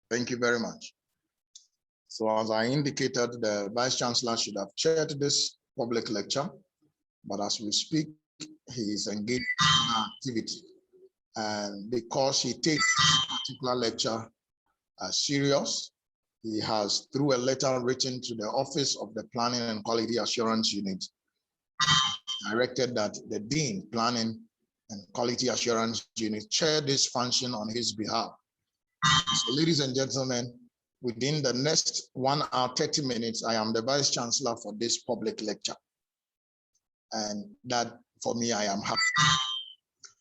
Thank you very much. So as I indicated, the Vice Chancellor should have chaired this public lecture, but as we speak, he is engaged in activity. And because he takes this particular lecture serious, he has, through a letter written to the Office of the Planning and Quality Assurance Unit, directed that the Dean, Planning and Quality Assurance Unit, chair this function on his behalf. So, ladies and gentlemen, within the next 1 hour, 30 minutes, I am the Vice Chancellor for this public lecture. And that, for me, I am happy.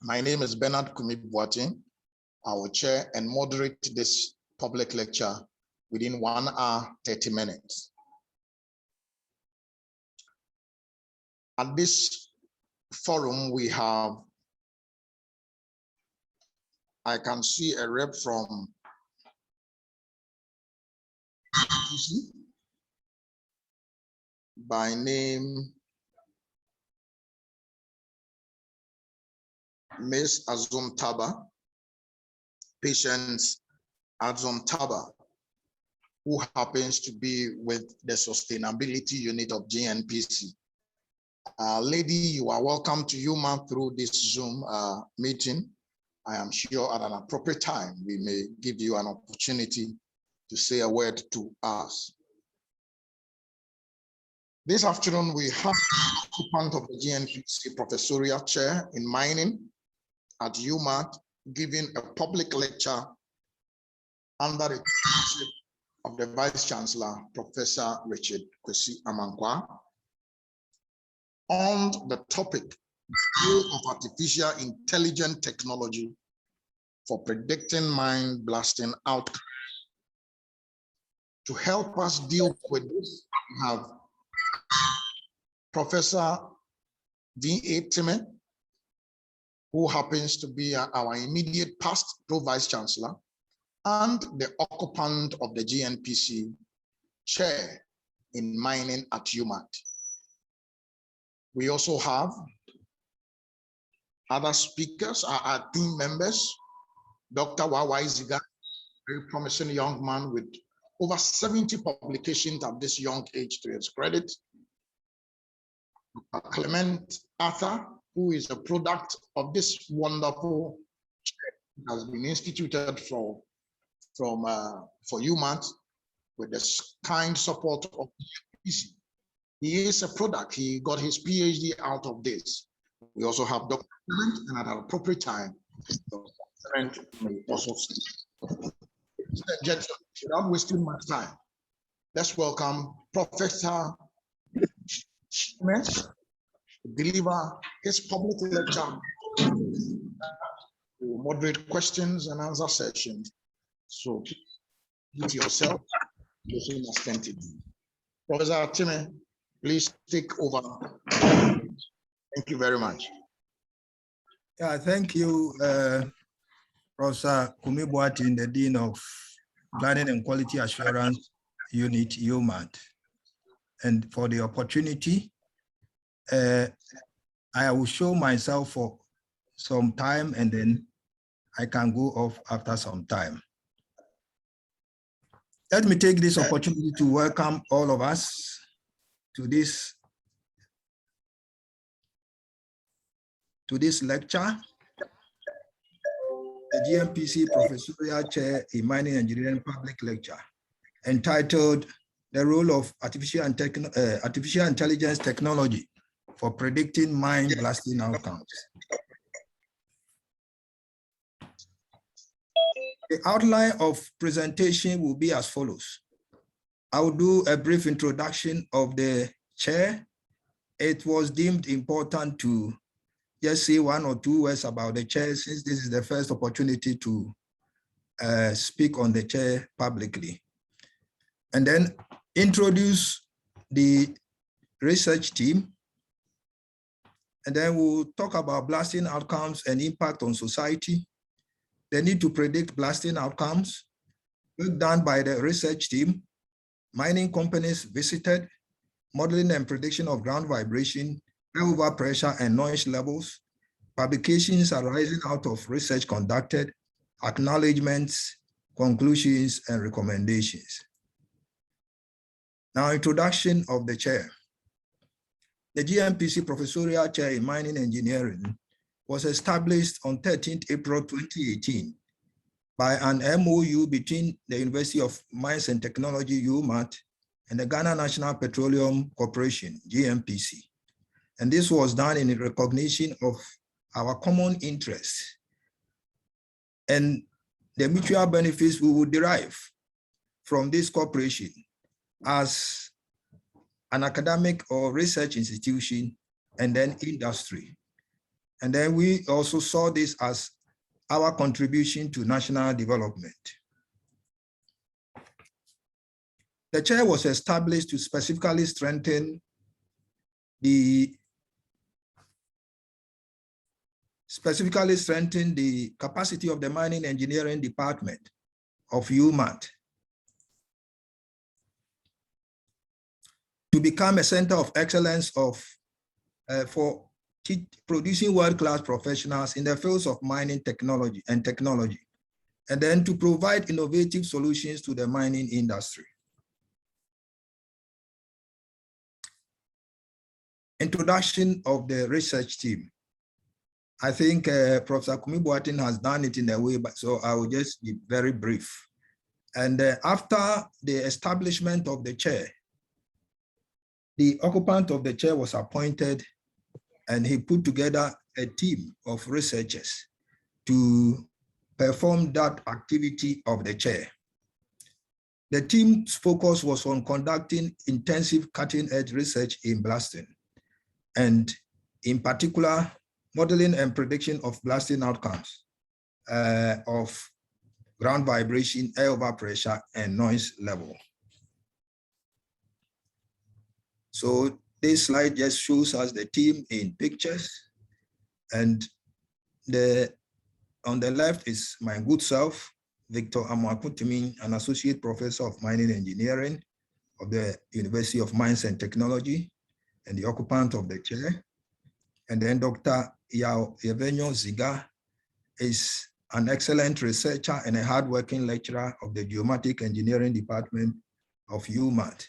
My name is Bernard Kumi-Boateng. I will chair and moderate this public lecture within 1 hour, 30 minutes. At this forum, we have, I can see a rep from by name Ms. Azuntaba, Patience Azuntaba, who happens to be with the sustainability unit of GNPC. Lady, you are welcome to UMaT through this Zoom meeting. I am sure at an appropriate time, we may give you an opportunity to say a word to us. This afternoon, we have the occupant of the GNPC Professorial Chair in Mining at UMaT giving a public lecture under the leadership of the Vice Chancellor, Professor Richard Kwesi Amankwa, on the topic of artificial intelligence technology for predicting mine blasting outcomes. To help us deal with this, we have Professor V.A. Timmon, who happens to be our immediate past Pro-Vice Chancellor and the occupant of the GNPC chair in mining at UMaT. We also have other speakers, our team members, Dr. Wawai Ziga, very promising young man with over 70 publications at this young age to his credit. Clement Arthur, who is a product of this wonderful chair, has been instituted for UMaT with the kind support of the GNPC. He is a product. He got his PhD out of this. We also have Dr. Clement, and at an appropriate time, Dr. Clement may also speak. Gentlemen, without wasting much time, let's welcome Professor Clement to deliver his public lecture. We will moderate questions and answer sessions. So, put yourself listen attentively. Professor Timmon, please take over. Thank you very much. Yeah, thank you, Professor Kumi-Boateng, the Dean of Planning and Quality Assurance Unit, UMaT, and for the opportunity. I will show myself for some time and then I can go off after some time. Let me take this opportunity to welcome all of us to this lecture, the GNPC Professorial Chair in Mining Engineering Public Lecture, entitled The Role of Artificial Intelligence Technology for Predicting Mine Blasting Outcomes. The outline of presentation will be as follows. I will do a brief introduction of the chair. It was deemed important to just say 1 or 2 words about the chair, since this is the first opportunity to speak on the chair publicly. And then introduce the research team. And then we'll talk about blasting outcomes and impact on society, the need to predict blasting outcomes, work done by the research team, mining companies visited, modeling and prediction of ground vibration, over pressure and noise levels, publications arising out of research conducted, acknowledgements, conclusions, and recommendations. Now, introduction of the chair. The GNPC Professorial Chair in Mining Engineering was established on 13th April 2018 by an MOU between the University of Mines and Technology, UMaT, and the Ghana National Petroleum Corporation, GNPC. And this was done in recognition of our common interests and the mutual benefits we would derive from this cooperation as an academic or research institution and then industry. And then we also saw this as our contribution to national development. The chair was established to specifically strengthen the capacity of the mining engineering department of UMaT to become a center of excellence for producing world-class professionals in the fields of mining technology, and then to provide innovative solutions to the mining industry. Introduction of the research team. I think Professor Kumi Boateng has done it in a way, but so I will just be very brief. And after the establishment of the chair, the occupant of the chair was appointed, and he put together a team of researchers to perform that activity of the chair. The team's focus was on conducting intensive cutting-edge research in blasting, and in particular, modeling and prediction of blasting outcomes of ground vibration, air overpressure, and noise level. So this slide just shows us the team in pictures, and on the left is my good self, Victor Amwakutimi, an associate professor of mining engineering of the University of Mines and Technology, and the occupant of the chair. And then Dr. Yao Yevenyo Ziga is an excellent researcher and a hardworking lecturer of the Geomatic Engineering Department of UMaT.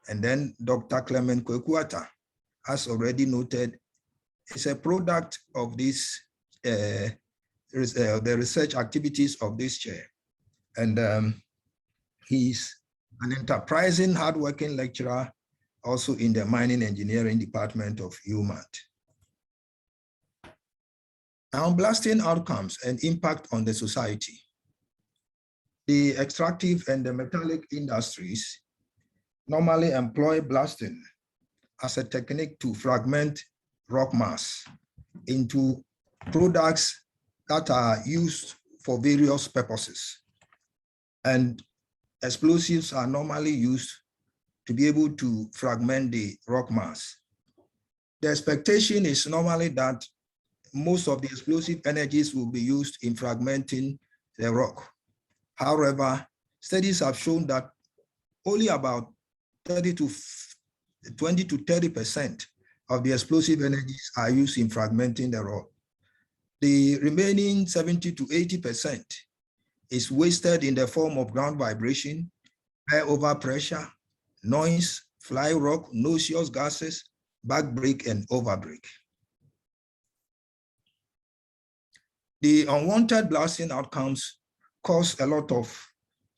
And then Dr. Clement Kwekuata, as already noted, is a product of this, the research activities of this chair. And he's an enterprising, hardworking lecturer also in the Mining Engineering Department of UMaT. Now, blasting outcomes and impact on the society. The extractive and the metallic industries normally employ blasting as a technique to fragment rock mass into products that are used for various purposes. And explosives are normally used to be able to fragment the rock mass. The expectation is normally that most of the explosive energies will be used in fragmenting the rock. However, studies have shown that only about 20 to 30% of the explosive energies are used in fragmenting the rock. The remaining 70 to 80% is wasted in the form of ground vibration, air overpressure, noise, fly rock, noxious gases, backbreak, and overbreak. The unwanted blasting outcomes cause a lot of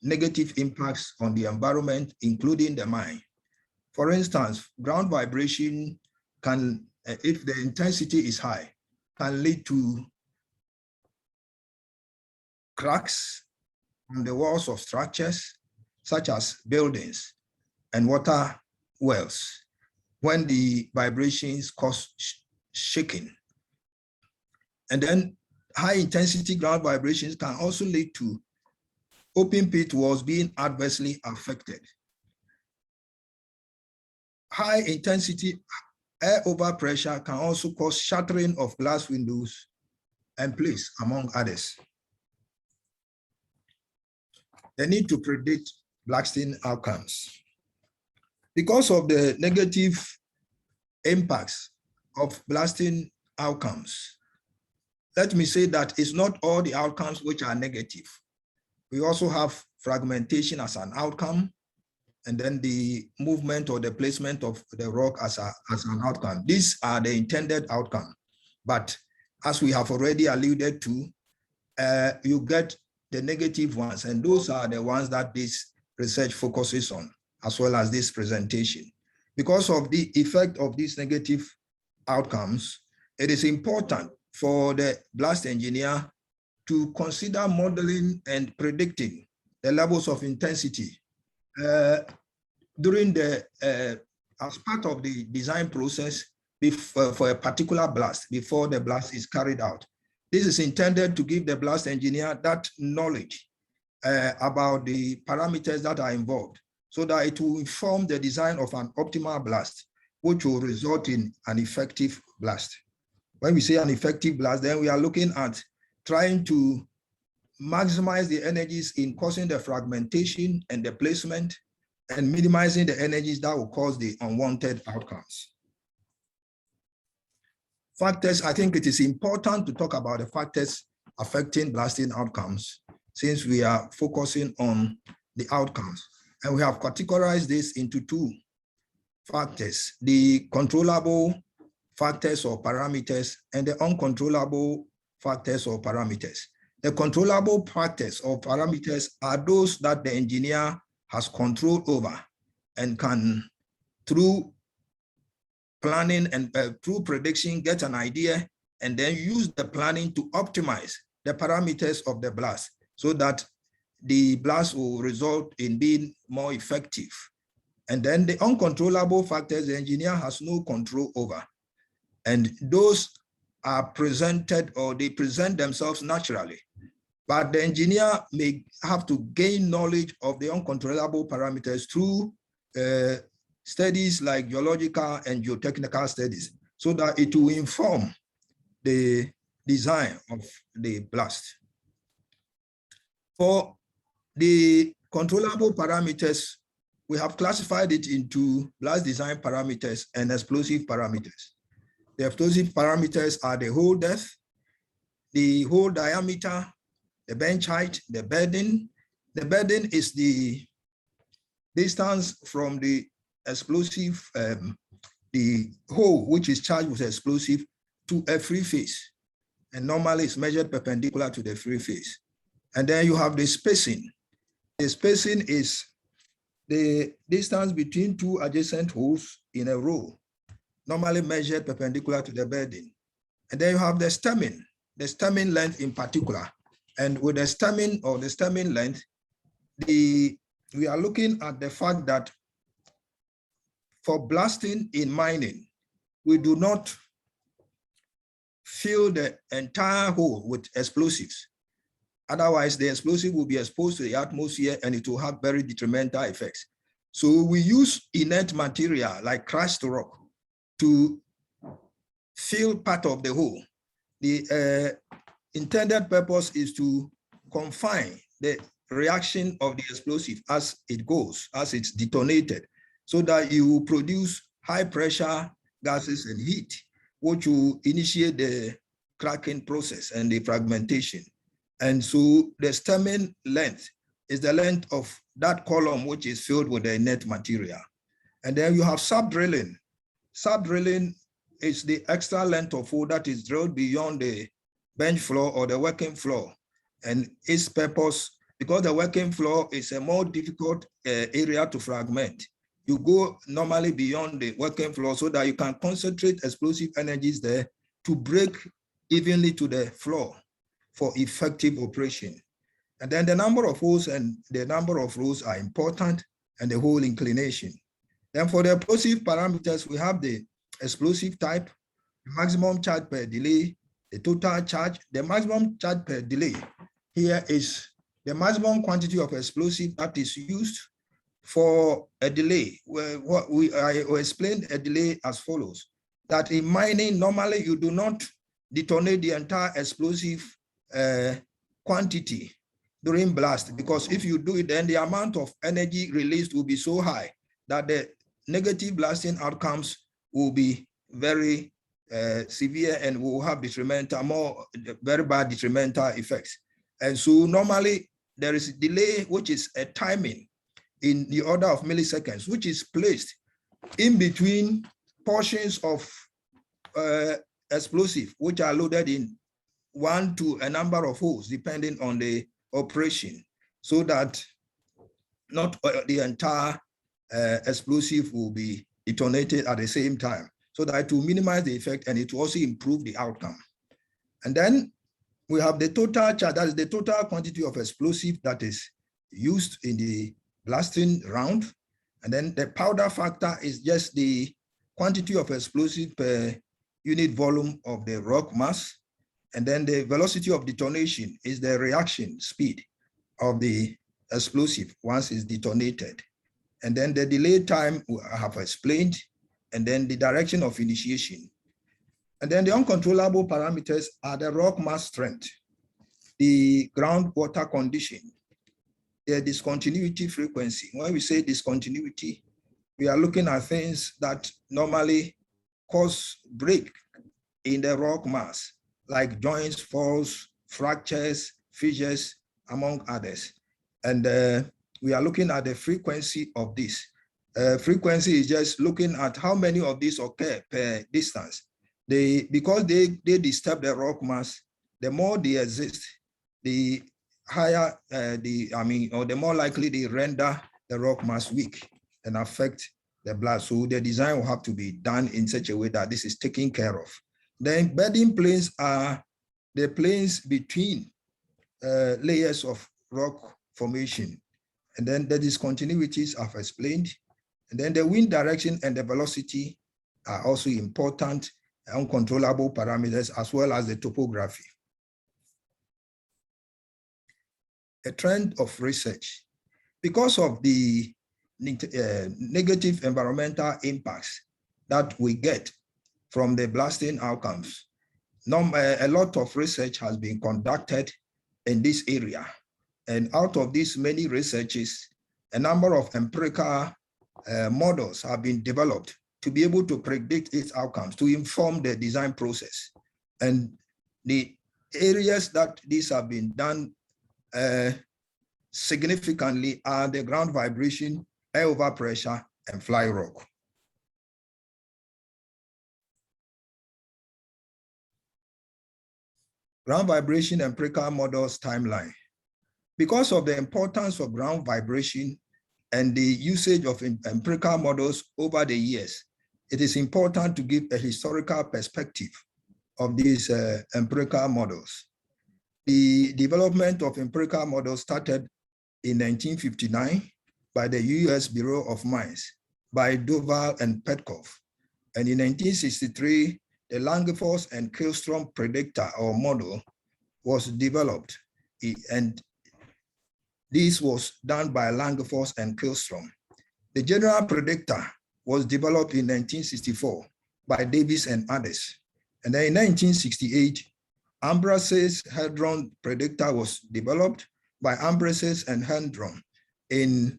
negative impacts on the environment, including the mine. For instance, ground vibration can, if the intensity is high, can lead to cracks on the walls of structures, such as buildings and water wells, when the vibrations cause shaking. And then high intensity ground vibrations can also lead to open pit walls being adversely affected. High intensity air overpressure can also cause shattering of glass windows and plates, among others. The need to predict blasting outcomes. Because of the negative impacts of blasting outcomes, let me say that it's not all the outcomes which are negative. We also have fragmentation as an outcome, and then the movement or the placement of the rock as an outcome. These are the intended outcome. But as we have already alluded to, you get the negative ones, and those are the ones that this research focuses on, as well as this presentation. Because of the effect of these negative outcomes, it is important for the blast engineer to consider modeling and predicting the levels of intensity during as part of the design process for a particular blast before the blast is carried out. This is intended to give the blast engineer that knowledge about the parameters that are involved, so that it will inform the design of an optimal blast, which will result in an effective blast. When we say an effective blast, then we are looking at trying to maximize the energies in causing the fragmentation and the placement, and minimizing the energies that will cause the unwanted outcomes. Factors, I think it is important to talk about the factors affecting blasting outcomes, since we are focusing on the outcomes. And we have categorized this into two factors: the controllable factors or parameters and the uncontrollable factors or parameters. The controllable factors or parameters are those that the engineer has control over and can, through planning and through prediction, get an idea and then use the planning to optimize the parameters of the blast so that the blast will result in being more effective. And then the uncontrollable factors the engineer has no control over. And those are presented, or they present themselves naturally. But the engineer may have to gain knowledge of the uncontrollable parameters through studies like geological and geotechnical studies, so that it will inform the design of the blast. For the controllable parameters, we have classified it into blast design parameters and explosive parameters. The explosive parameters are the hole depth, the hole diameter, the bench height, the bedding. The bedding is the distance from the explosive, the hole which is charged with explosive, to a free face. And normally it's measured perpendicular to the free face. And then you have the spacing. The spacing is the distance between two adjacent holes in a row, normally measured perpendicular to the bedding. And then you have the stemming length in particular. And with the stemming or the stemming length, we are looking at the fact that for blasting in mining, we do not fill the entire hole with explosives. Otherwise, the explosive will be exposed to the atmosphere and it will have very detrimental effects. So we use inert material like crushed rock to fill part of the hole. The intended purpose is to confine the reaction of the explosive as it goes, as it's detonated, so that you will produce high pressure gases and heat, which will initiate the cracking process and the fragmentation. And so the stemming length is the length of that column which is filled with the inert material. And then you have sub-drilling. Sub-drilling is the extra length of hole that is drilled beyond the bench floor or the working floor. And its purpose, because the working floor is a more difficult area to fragment, you go normally beyond the working floor so that you can concentrate explosive energies there to break evenly to the floor for effective operation. And then the number of holes and the number of rows are important, and the hole inclination. Then for the explosive parameters, we have the explosive type, the maximum charge per delay, the total charge. The maximum charge per delay here is the maximum quantity of explosive that is used for a delay. I will explain a delay as follows: that in mining, normally you do not detonate the entire explosive quantity during blast, because if you do it, then the amount of energy released will be so high that the negative blasting outcomes will be very severe and will have detrimental, very bad detrimental effects. And so normally there is a delay, which is a timing in the order of milliseconds, which is placed in between portions of explosive, which are loaded in one to a number of holes, depending on the operation, so that not the entire explosive will be detonated at the same time, so that it will minimize the effect and it will also improve the outcome. And then we have the total charge, that is the total quantity of explosive that is used in the blasting round. And then the powder factor is just the quantity of explosive per unit volume of the rock mass. And then the velocity of detonation is the reaction speed of the explosive once it's detonated. And then the delay time I have explained, and then the direction of initiation. And then the uncontrollable parameters are the rock mass strength, the groundwater condition, the discontinuity frequency. When we say discontinuity, we are looking at things that normally cause break in the rock mass, like joints, faults, fractures, fissures, among others. And we are looking at the frequency of this. Frequency is just looking at how many of these occur per distance. Because they disturb the rock mass, the more they exist, the higher or the more likely they render the rock mass weak and affect the blood. So the design will have to be done in such a way that this is taken care of. The bedding planes are the planes between layers of rock formation. And then the discontinuities I've explained. And then the wind direction and the velocity are also important, uncontrollable parameters, as well as the topography. A trend of research. Because of the negative environmental impacts that we get from the blasting outcomes, a lot of research has been conducted in this area. And out of these many researches, a number of empirical models have been developed to be able to predict its outcomes, to inform the design process. And the areas that these have been done significantly are the ground vibration, air overpressure, and fly rock. Ground vibration empirical models timeline. Because of the importance of ground vibration and the usage of empirical models over the years, it is important to give a historical perspective of these empirical models. The development of empirical models started in 1959 by the US Bureau of Mines, by Doval and Petkov. And in 1963, the Langefors and Killstrom predictor or model was developed, and this was done by Langefors and Killstrom. The general predictor was developed in 1964 by Davis and others. And then in 1968, Ambrase's hadron predictor was developed by Ambrases and Hadron in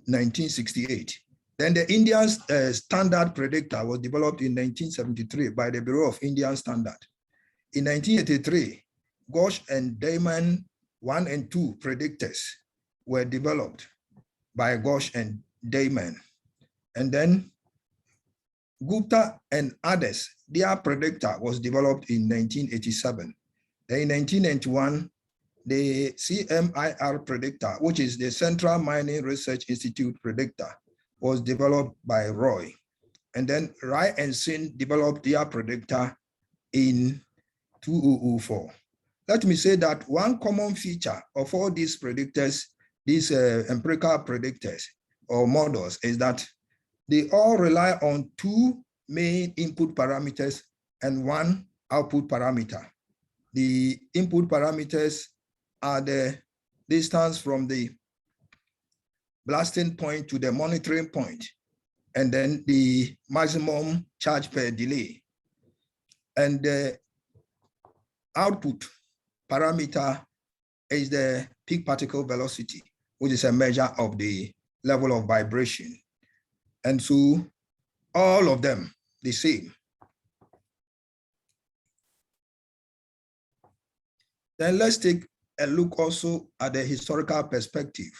1968. Then the Indian standard predictor was developed in 1973 by the Bureau of Indian Standard. In 1983, Ghosh and Damon 1 and 2 predictors were developed by Ghosh and Damon. And then Gupta and others, their predictor was developed in 1987. Then in 1991, the CMIR predictor, which is the Central Mining Research Institute predictor, was developed by Roy. And then Rai and Sin developed their predictor in 2004. Let me say that one common feature of all these predictors, these empirical predictors or models, is that they all rely on two main input parameters and one output parameter. The input parameters are the distance from the blasting point to the monitoring point, and then the maximum charge per delay. And the output parameter is the peak particle velocity, which is a measure of the level of vibration. And so all of them the same. Then let's take a look also at the historical perspective,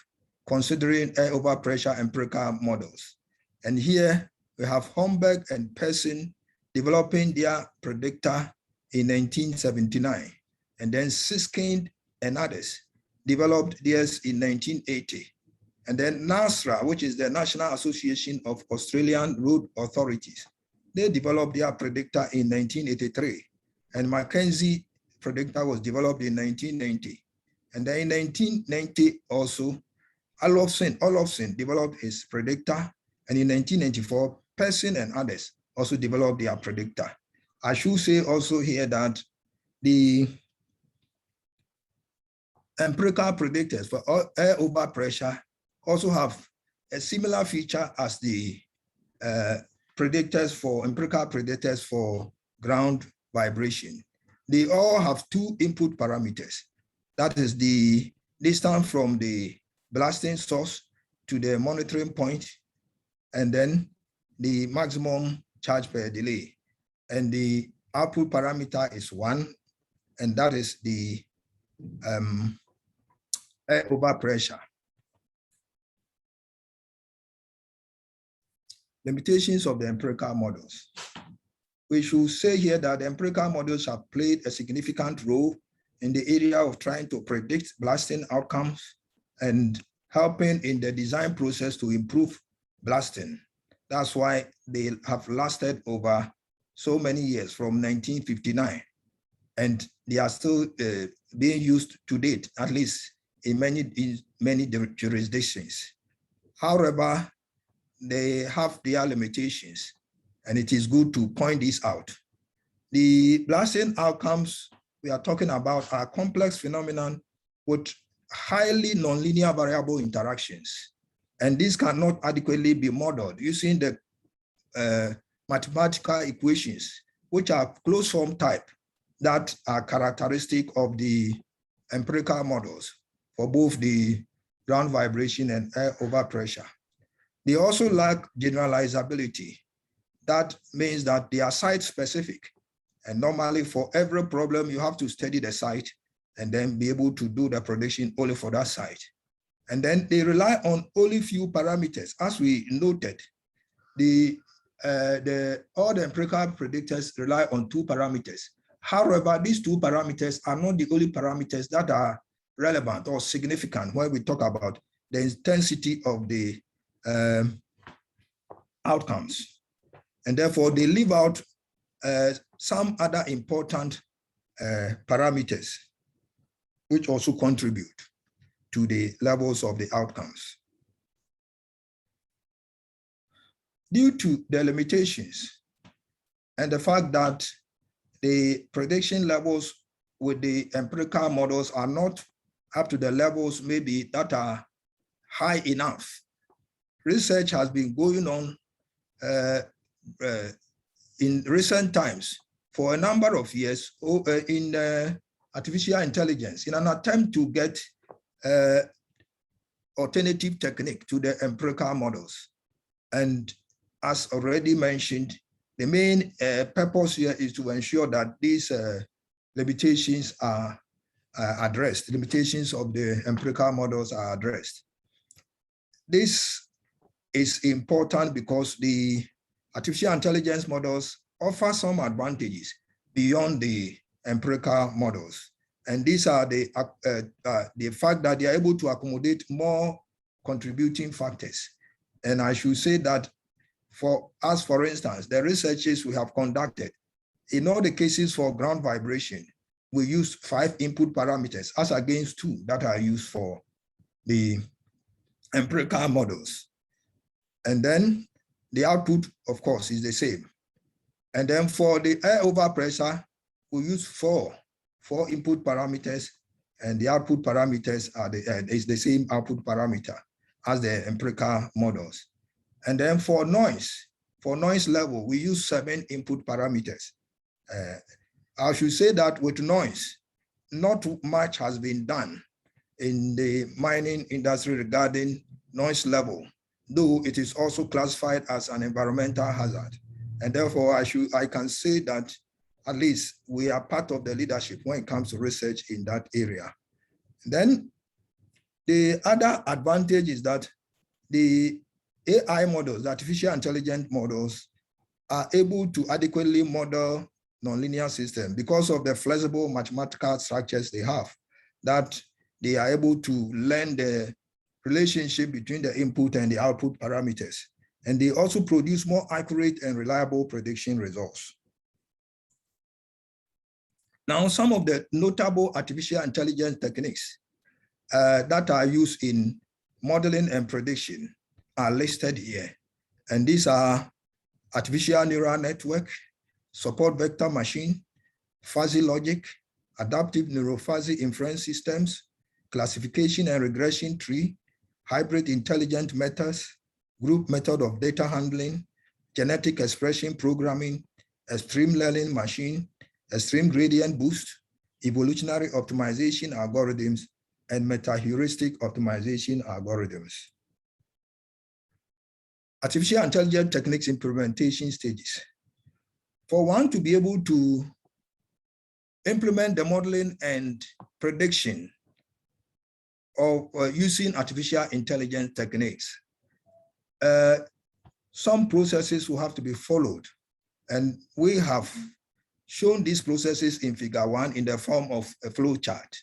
considering air overpressure empirical models. And here we have Homberg and Persson developing their predictor in 1979, and then Siskind and others developed theirs in 1980. And then NASRA, which is the National Association of Australian Road Authorities, they developed their predictor in 1983. And Mackenzie predictor was developed in 1990. And then in 1990 also, Olofsson developed his predictor. And in 1994, Persson and others also developed their predictor. I should say also here that the empirical predictors for air overpressure also have a similar feature as the empirical predictors for ground vibration. They all have two input parameters. That is the distance from the blasting source to the monitoring point, and then the maximum charge per delay. And the output parameter is 1, and that is the air overpressure. Limitations of the empirical models. We should say here that the empirical models have played a significant role in the area of trying to predict blasting outcomes and helping in the design process to improve blasting. That's why they have lasted over so many years, from 1959, and they are still being used to date, at least in many jurisdictions. However, they have their limitations, and it is good to point this out. The blasting outcomes we are talking about are complex phenomenon with highly nonlinear variable interactions, and this cannot adequately be modeled using the mathematical equations, which are closed form type, that are characteristic of the empirical models for both the ground vibration and air overpressure. They also lack generalizability. That means that they are site specific. And normally for every problem, you have to study the site and then be able to do the prediction only for that site. And then they rely on only few parameters. As we noted, all the empirical predictors rely on 2 parameters. However, these 2 parameters are not the only parameters that are relevant or significant when we talk about the intensity of the outcomes. And therefore, they leave out some other important parameters which also contribute to the levels of the outcomes. Due to the limitations and the fact that the prediction levels with the empirical models are not up to the levels maybe that are high enough, research has been going on in recent times for a number of years in artificial intelligence in an attempt to get alternative technique to the empirical models. And as already mentioned, the main purpose here is to ensure that these limitations are addressed, limitations of the empirical models are addressed. This is important because the artificial intelligence models offer some advantages beyond the empirical models. And these are the fact that they are able to accommodate more contributing factors. And I should say that for us, for instance, the researches we have conducted, in all the cases for ground vibration, we use 5 input parameters as against 2 that are used for the empirical models. And then the output, of course, is the same. And then for the air overpressure, we use 4 input parameters, and the output parameters are is the same output parameter as the empirical models. And then for noise level, we use 7 input parameters. I should say that with noise, not much has been done in the mining industry regarding noise level, though it is also classified as an environmental hazard. And therefore, I can say that at least we are part of the leadership when it comes to research in that area. Then the other advantage is that the AI models, the artificial intelligence models, are able to adequately model nonlinear systems because of the flexible mathematical structures they have, that they are able to learn the relationship between the input and the output parameters. And they also produce more accurate and reliable prediction results. Now, some of the notable artificial intelligence techniques that are used in modeling and prediction are listed here. And these are artificial neural network, support vector machine, fuzzy logic, adaptive neurofuzzy inference systems, classification and regression tree, hybrid intelligent methods, group method of data handling, genetic expression programming, extreme learning machine, extreme gradient boost, evolutionary optimization algorithms, and meta-heuristic optimization algorithms. Artificial intelligence techniques implementation stages. For one to be able to implement the modeling and prediction of using artificial intelligence techniques, some processes will have to be followed. And we have shown these processes in figure 1 in the form of a flow chart,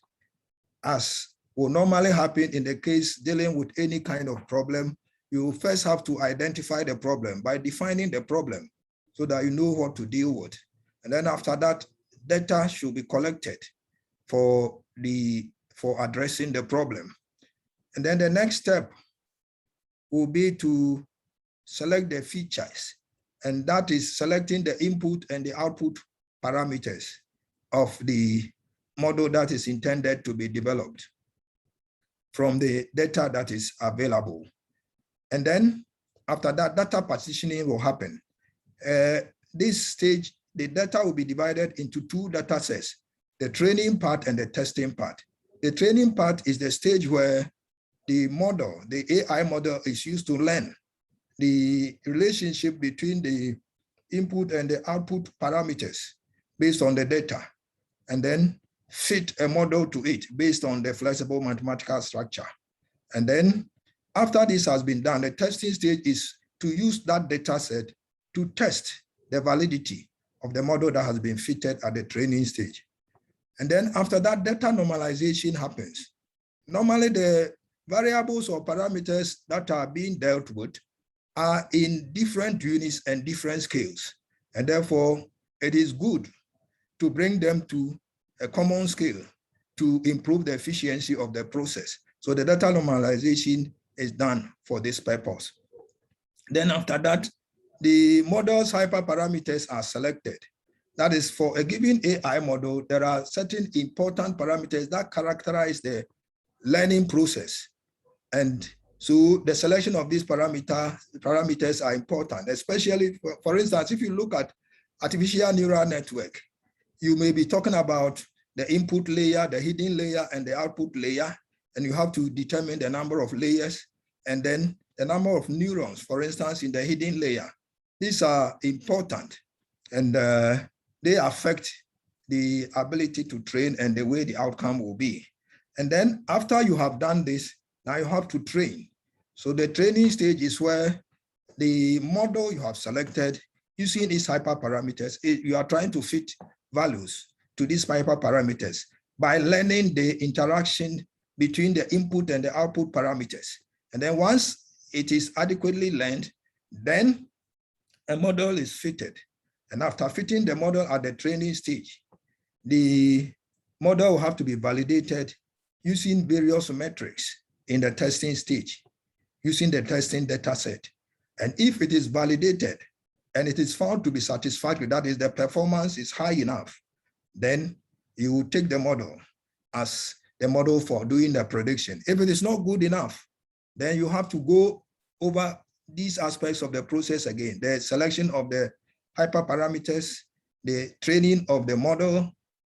as will normally happen in the case dealing with any kind of problem. You first have to identify the problem by defining the problem so that you know what to deal with. And then after that, data should be collected for addressing the problem. And then the next step will be to select the features, and that is selecting the input and the output parameters of the model that is intended to be developed from the data that is available. And then after that, data partitioning will happen. This stage, the data will be divided into 2 data sets, the training part and the testing part. The training part is the stage where the model, the AI model, is used to learn the relationship between the input and the output parameters based on the data, and then fit a model to it based on the flexible mathematical structure. And then after this has been done, the testing stage is to use that data set to test the validity of the model that has been fitted at the training stage. And then after that, data normalization happens. Normally, the variables or parameters that are being dealt with are in different units and different scales. And therefore, it is good to bring them to a common scale to improve the efficiency of the process. So the data normalization is done for this purpose. Then after that, the model's hyperparameters are selected. That is, for a given AI model, there are certain important parameters that characterize the learning process. And so the selection of these parameters are important, especially, for instance, if you look at artificial neural network, you may be talking about the input layer, the hidden layer, and the output layer, and you have to determine the number of layers and then the number of neurons, for instance, in the hidden layer. These are important, and they affect the ability to train and the way the outcome will be. And then after you have done this, now you have to train. So the training stage is where the model you have selected, using these hyperparameters, you are trying to fit values to these hyperparameters by learning the interaction between the input and the output parameters. And then once it is adequately learned, then a model is fitted. And after fitting the model at the training stage, the model will have to be validated using various metrics in the testing stage, using the testing data set. And if it is validated and it is found to be satisfactory, that is, the performance is high enough, then you will take the model as the model for doing the prediction. If it is not good enough, then you have to go over these aspects of the process again: the selection of the hyperparameters, the training of the model,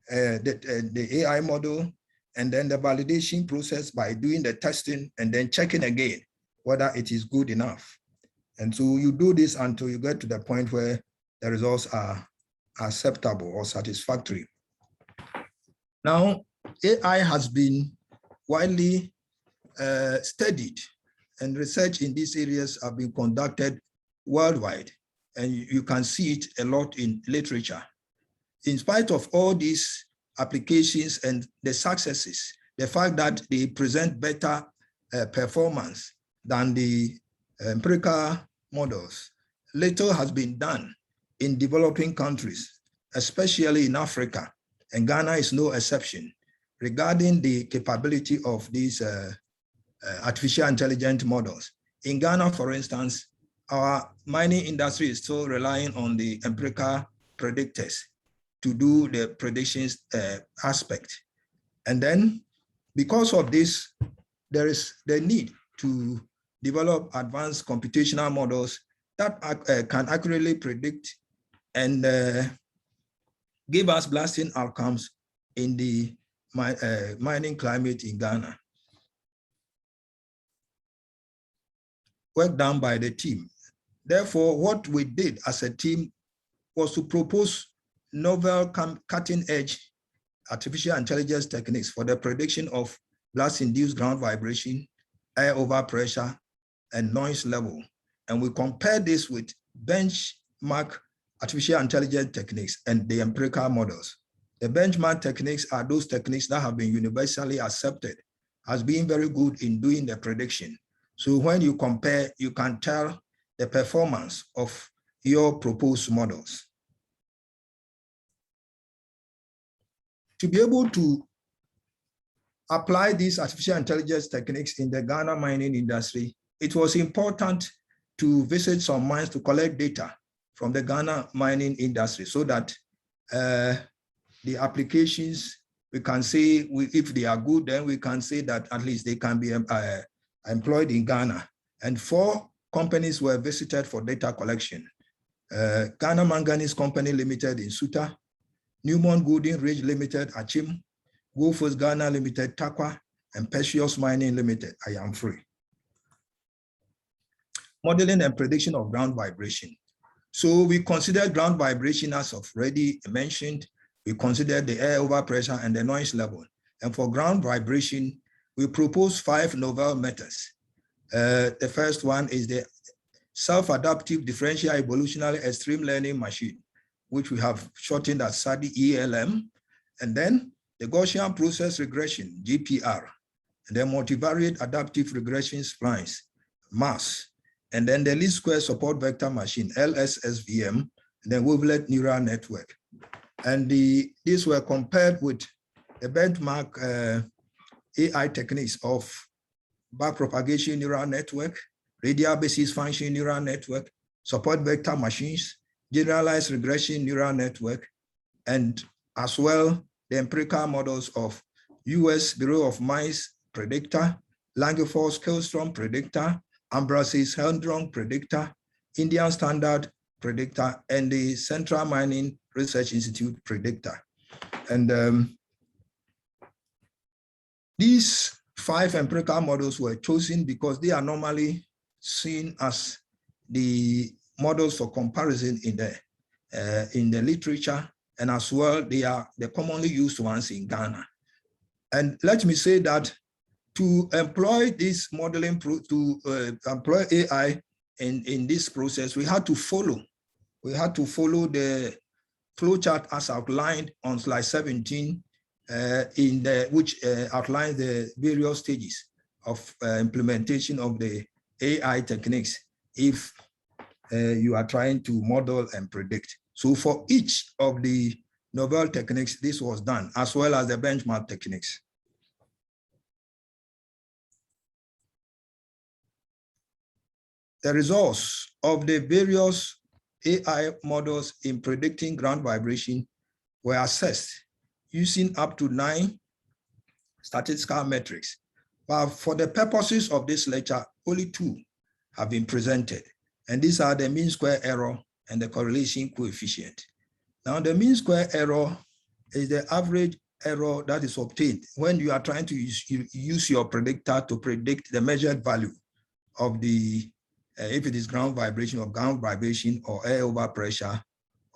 the AI model, and then the validation process by doing the testing and then checking again whether it is good enough. And so you do this until you get to the point where the results are acceptable or satisfactory. Now, AI has been widely studied, and research in these areas have been conducted worldwide, and you can see it a lot in literature. In spite of all these applications and the successes, the fact that they present better performance than the empirical models, little has been done in developing countries, especially in Africa, and Ghana is no exception, regarding the capability of these artificial intelligence models. In Ghana, for instance, our mining industry is still relying on the empirical predictors to do the predictions aspect. And then because of this, there is the need to develop advanced computational models that can accurately predict and give us blasting outcomes in the mining climate in Ghana. Work done by the team. Therefore, what we did as a team was to propose novel cutting-edge artificial intelligence techniques for the prediction of blast-induced ground vibration, air overpressure, and noise level. And we compared this with benchmark artificial intelligence techniques and the empirical models. The benchmark techniques are those techniques that have been universally accepted as being very good in doing the prediction. So when you compare, you can tell the performance of your proposed models. To be able to apply these artificial intelligence techniques in the Ghana mining industry, it was important to visit some mines to collect data from the Ghana mining industry so that the applications, we can say, if they are good, then we can say that at least they can be employed in Ghana. And 4 companies were visited for data collection. Ghana Manganese Company Limited in Suta, Newmont Golden Ridge Limited, Achim, Wolfers Ghana Limited, Takwa, and Precious Mining Limited, I am free. Modeling and prediction of ground vibration. So we consider ground vibration as already mentioned. We consider the air overpressure and the noise level. And for ground vibration, we propose 5 novel methods. The first one is the self-adaptive differential evolutionary extreme learning machine, which we have shortened as SADI-ELM, and then the Gaussian process regression, GPR, and then multivariate adaptive regression splines, MAS, and then the least square support vector machine, LSSVM, and then wavelet neural network. And these were compared with the benchmark AI techniques of backpropagation neural network, radial basis function neural network, support vector machines, generalized regression neural network, and as well the empirical models of US Bureau of Mines predictor, Langefors-Killstrom predictor, Ambrasis-Heldron predictor, Indian Standard predictor, and the Central Mining Research Institute predictor. And these 5 empirical models were chosen because they are normally seen as the models for comparison in the literature, and as well they are the commonly used ones in Ghana. And let me say that to employ this modeling, employ AI in this process, we had to follow the flowchart as outlined on slide 17, which outlines the various stages of implementation of the AI techniques if you are trying to model and predict. So for each of the novel techniques, this was done, as well as the benchmark techniques. The results of the various AI models in predicting ground vibration were assessed using up to 9 statistical metrics. But for the purposes of this lecture, only 2 have been presented. And these are the mean square error and the correlation coefficient. Now, the mean square error is the average error that is obtained when you are trying to use your predictor to predict the measured value of the, if it is ground vibration or air overpressure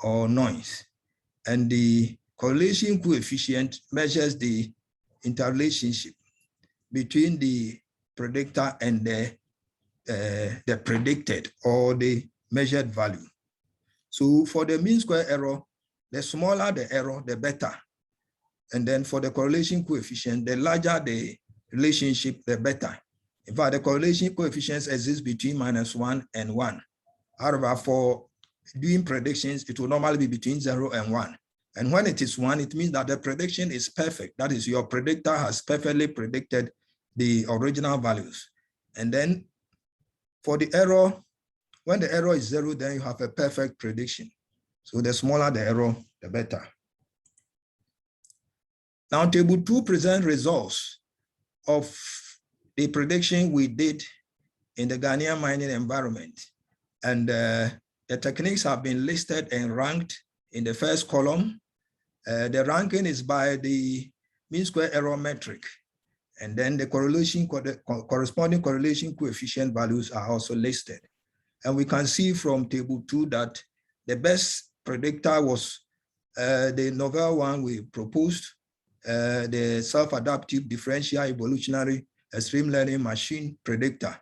or noise. And the correlation coefficient measures the interrelationship between the predictor and the predicted or the measured value. So for the mean square error, the smaller the error, the better. And then for the correlation coefficient, the larger the relationship, the better. In fact, the correlation coefficients exist between -1 and 1. However, for doing predictions, it will normally be between 0 and 1. And when it is 1, it means that the prediction is perfect. That is, your predictor has perfectly predicted the original values. And then for the error, when the error is 0, then you have a perfect prediction. So the smaller the error, the better. Now, table 2 presents results of the prediction we did in the Ghanaian mining environment. And the techniques have been listed and ranked in the first column. The ranking is by the mean square error metric. And then the corresponding correlation coefficient values are also listed. And we can see from table 2 that the best predictor was the novel one we proposed, the self-adaptive differential evolutionary extreme learning machine predictor.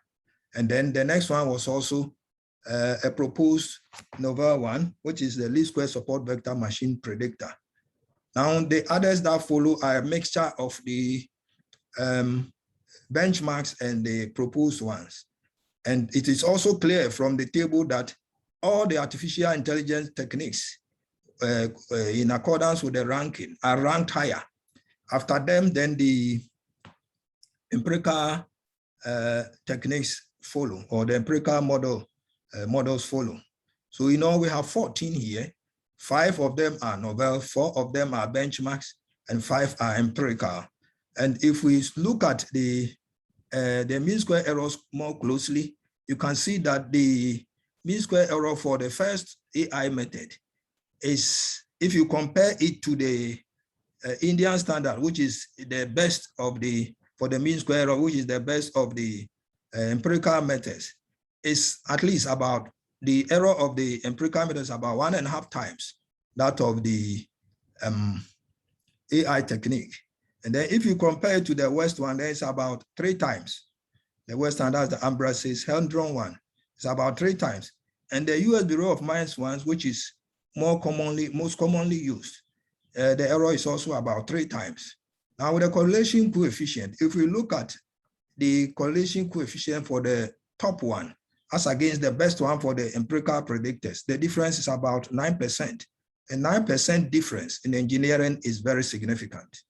And then the next one was also a proposed novel one, which is the least square support vector machine predictor. Now, the others that follow are a mixture of the benchmarks and the proposed ones. And it is also clear from the table that all the artificial intelligence techniques in accordance with the ranking are ranked higher. After them, then the empirical techniques follow, or the empirical models follow. So, you know, we have 14 here. 5 of them are novel, 4 of them are benchmarks, and 5 are empirical. And if we look at the mean square errors more closely, you can see that the mean square error for the first AI method is, if you compare it to the Indian standard, which is the best of the, for the mean square error, which is the best of the empirical methods, is at least about, the error of the empirical methods about 1.5 times that of the AI technique. And then if you compare it to the West one, then it's about 3 times. The West one, that's the Ambrasis-Heldron one, it's about 3 times. And the US Bureau of Mines ones, which is most commonly used, the error is also about 3 times. Now with the correlation coefficient, if we look at the correlation coefficient for the top one, as against the best one for the empirical predictors, the difference is about 9%. A 9% difference in engineering is very significant.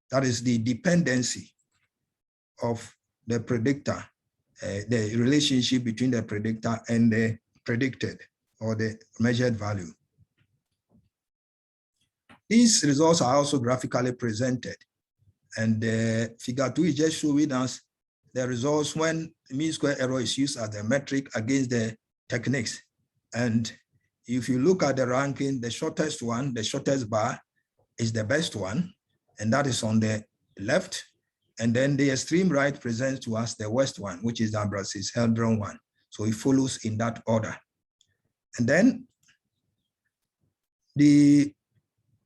That is the dependency of the predictor, the relationship between the predictor and the predicted or the measured value. These results are also graphically presented. And figure 2 is just showing us the results when mean square error is used as a metric against the techniques. And if you look at the ranking, the shortest one, the shortest bar is the best one, and that is on the left. And then the extreme right presents to us the worst one, which is the Ambrasis-Heldron one. So it follows in that order. And then the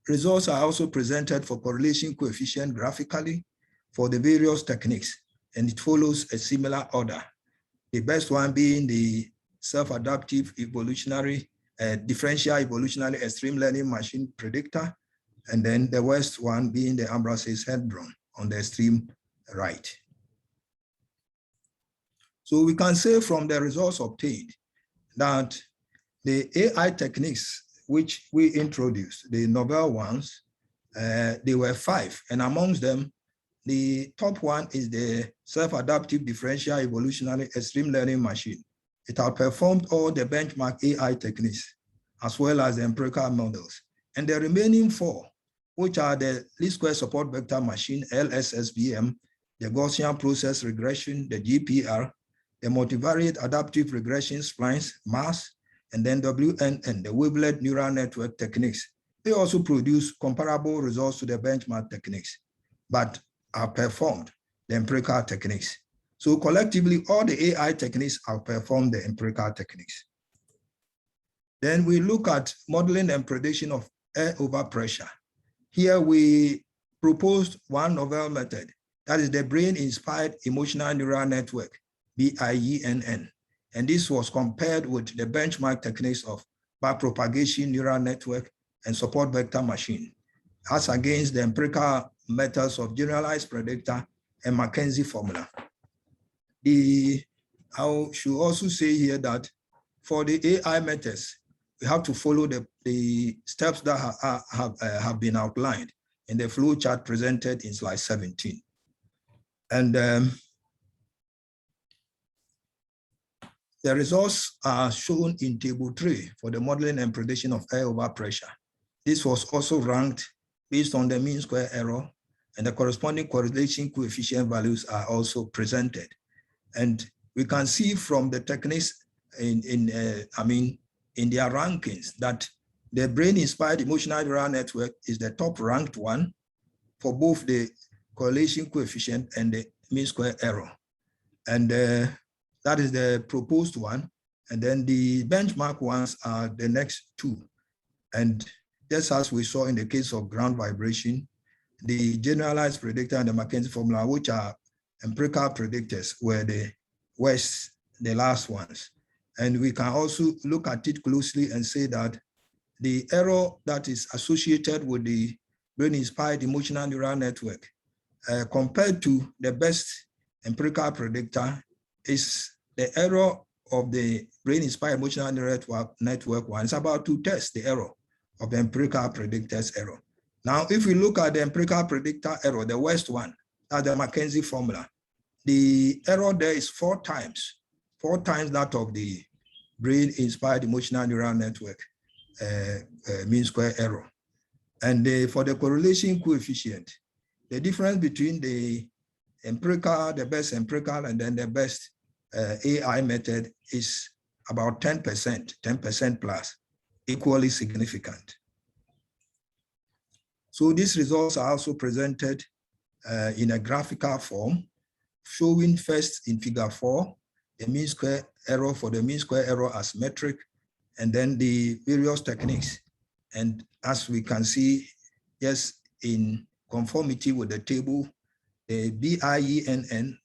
results are also presented for correlation coefficient graphically for the various techniques, and it follows a similar order. The best one being the self-adaptive evolutionary, differential evolutionary extreme learning machine predictor, and then the worst one being the Ambrasis-Heldron on the extreme right. So we can say from the results obtained that the AI techniques which we introduced, the novel ones, they were 5, and amongst them, the top one is the self-adaptive differential evolutionary extreme learning machine. It outperformed all the benchmark AI techniques, as well as the empirical models. And the remaining 4, which are the least square support vector machine, LSSVM, the Gaussian process regression, the GPR, the multivariate adaptive regression splines, MAS, and then WNN, the wavelet neural network techniques. They also produce comparable results to the benchmark techniques, but outperformed the empirical techniques. So collectively, all the AI techniques outperform the empirical techniques. Then we look at modeling and prediction of air over pressure. Here we proposed one novel method That is the brain-inspired emotional neural network, BIENN. And this was compared with the benchmark techniques of backpropagation neural network and support vector machine, as against the empirical methods of generalized predictor and Mackenzie formula. I should also say here that for the AI methods, we have to follow the steps that have been outlined in the flow chart presented in slide 17. And the results are shown in table 3 for the modeling and prediction of air over pressure. This was also ranked based on the mean square error, and the corresponding correlation coefficient values are also presented. And we can see from the techniques in their rankings that the brain-inspired emotional neural network is the top ranked one for both the correlation coefficient and the mean square error. And that is the proposed one. And then the benchmark ones are the next two. And just as we saw in the case of ground vibration, the generalized predictor and the Mackenzie formula, which are empirical predictors, were the last ones. And we can also look at it closely and say that the error that is associated with the brain-inspired emotional neural network compared to the best empirical predictor is the error of the brain-inspired emotional neural network one. It's about 2 tests the error of the empirical predictor's error. Now, if we look at the empirical predictor error, the worst one, that's the Mackenzie formula, the error there is 4 times that of the brain-inspired emotional neural network mean square error. And for the correlation coefficient, the difference between the empirical, the best empirical, and then the best AI method is about 10% plus, equally significant. So these results are also presented in a graphical form, showing first in figure 4, the mean square error for the mean square error as metric, and then the various techniques. And as we can see, yes, in conformity with the table, the BIENN,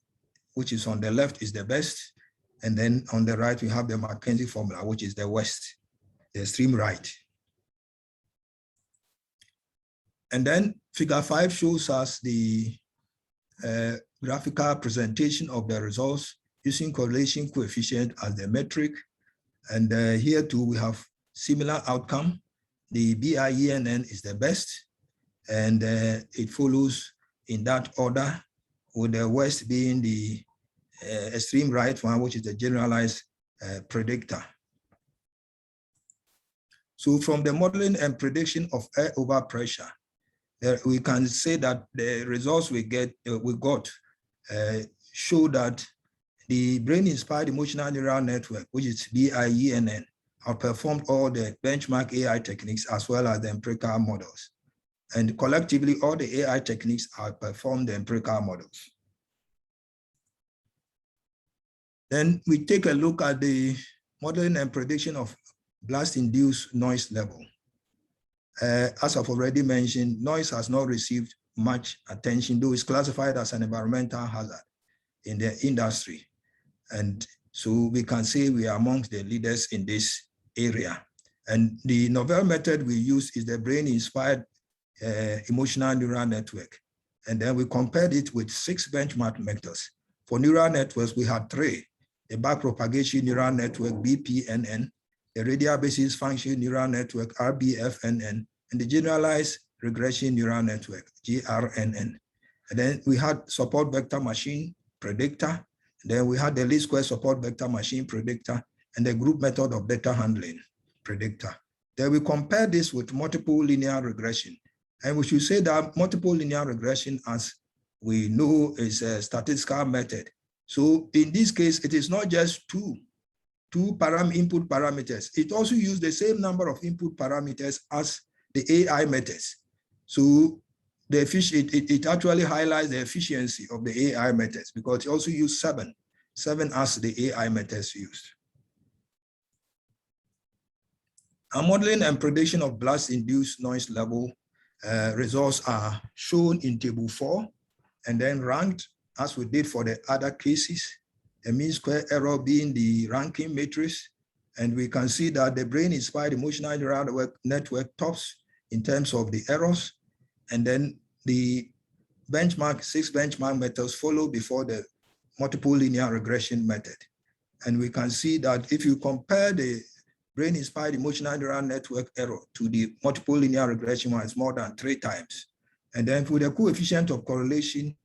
which is on the left, is the best. And then on the right, we have the Mackenzie formula, which is the worst, the extreme right. And then figure 5 shows us the graphical presentation of the results using correlation coefficient as the metric. And here too, we have similar outcome. The BIENN is the best, and it follows in that order, with the worst being the extreme right one, which is the generalized predictor. So from the modeling and prediction of air over pressure, we can say that the results we got show that the brain-inspired emotional neural network, which is BIENN, outperformed all the benchmark AI techniques as well as the empirical models. And collectively, all the AI techniques outperformed the empirical models. Then we take a look at the modeling and prediction of blast-induced noise level. As I've already mentioned, noise has not received much attention, though it's classified as an environmental hazard in the industry. And so we can say we are amongst the leaders in this area. And the novel method we use is the brain-inspired emotional neural network. And then we compared it with 6 benchmark methods. For neural networks, we had 3: the backpropagation neural network, BPNN, the radial basis function neural network, RBFNN, and the generalized regression neural network, GRNN. And then we had support vector machine predictor. Then we had the least square support vector machine predictor and the group method of data handling predictor. Then we compare this with multiple linear regression. And we should say that multiple linear regression, as we know, is a statistical method. So in this case, it is not just two input parameters. It also uses the same number of input parameters as the AI methods. So it actually highlights the efficiency of the AI methods, because it also used seven as the AI methods used. A modeling and prediction of blast-induced noise level results are shown in table 4. and then ranked as we did for the other cases, the mean square error being the ranking matrix. And we can see that the brain-inspired emotional neural network tops in terms of the errors. And then the benchmark, 6 benchmark methods follow before the multiple linear regression method. And we can see that if you compare the brain-inspired emotional neural network error to the multiple linear regression one, it's more than 3 times. And then with the coefficient of correlation,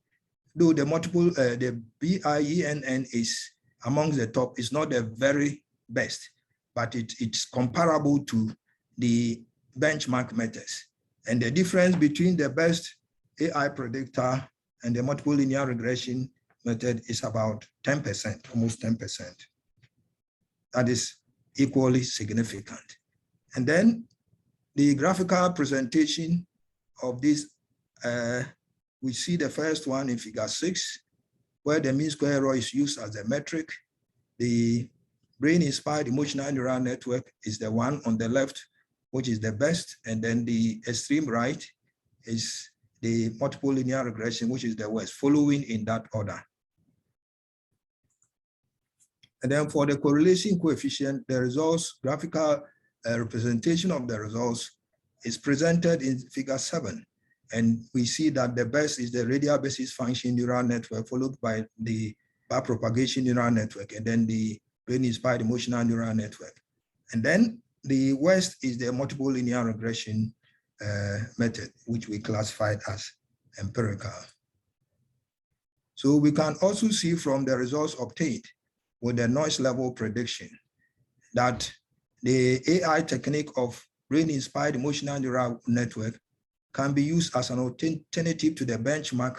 though the multiple, the BIENN is amongst the top, it's not the very best, but it's comparable to the benchmark methods. And the difference between the best AI predictor and the multiple linear regression method is about 10%, almost 10%. That is equally significant. And then the graphical presentation of this, we see the first one in figure 6, where the mean square error is used as a metric. The brain-inspired emotional neural network is the one on the left, which is the best. And then the extreme right is the multiple linear regression, which is the worst, following in that order. And then for the correlation coefficient, the results, graphical representation of the results is presented in figure 7. And we see that the best is the radial basis function neural network, followed by the backpropagation neural network, and then the brain-inspired emotional neural network. And then the worst is the multiple linear regression method, which we classified as empirical. So we can also see from the results obtained with the noise level prediction that the AI technique of brain-inspired emotional neural network can be used as an alternative to the benchmark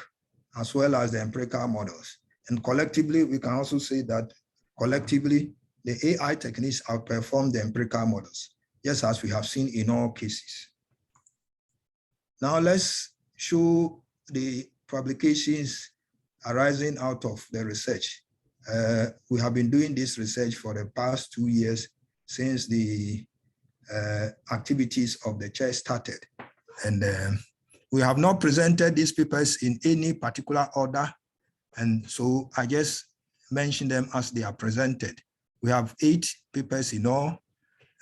as well as the empirical models. And collectively, we can also say that collectively, the AI techniques outperform the empirical models, just as we have seen in all cases. Now let's show the publications arising out of the research. We have been doing this research for the past 2 years since the activities of the chair started. And we have not presented these papers in any particular order. And so I just mention them as they are presented. We have 8 papers in all.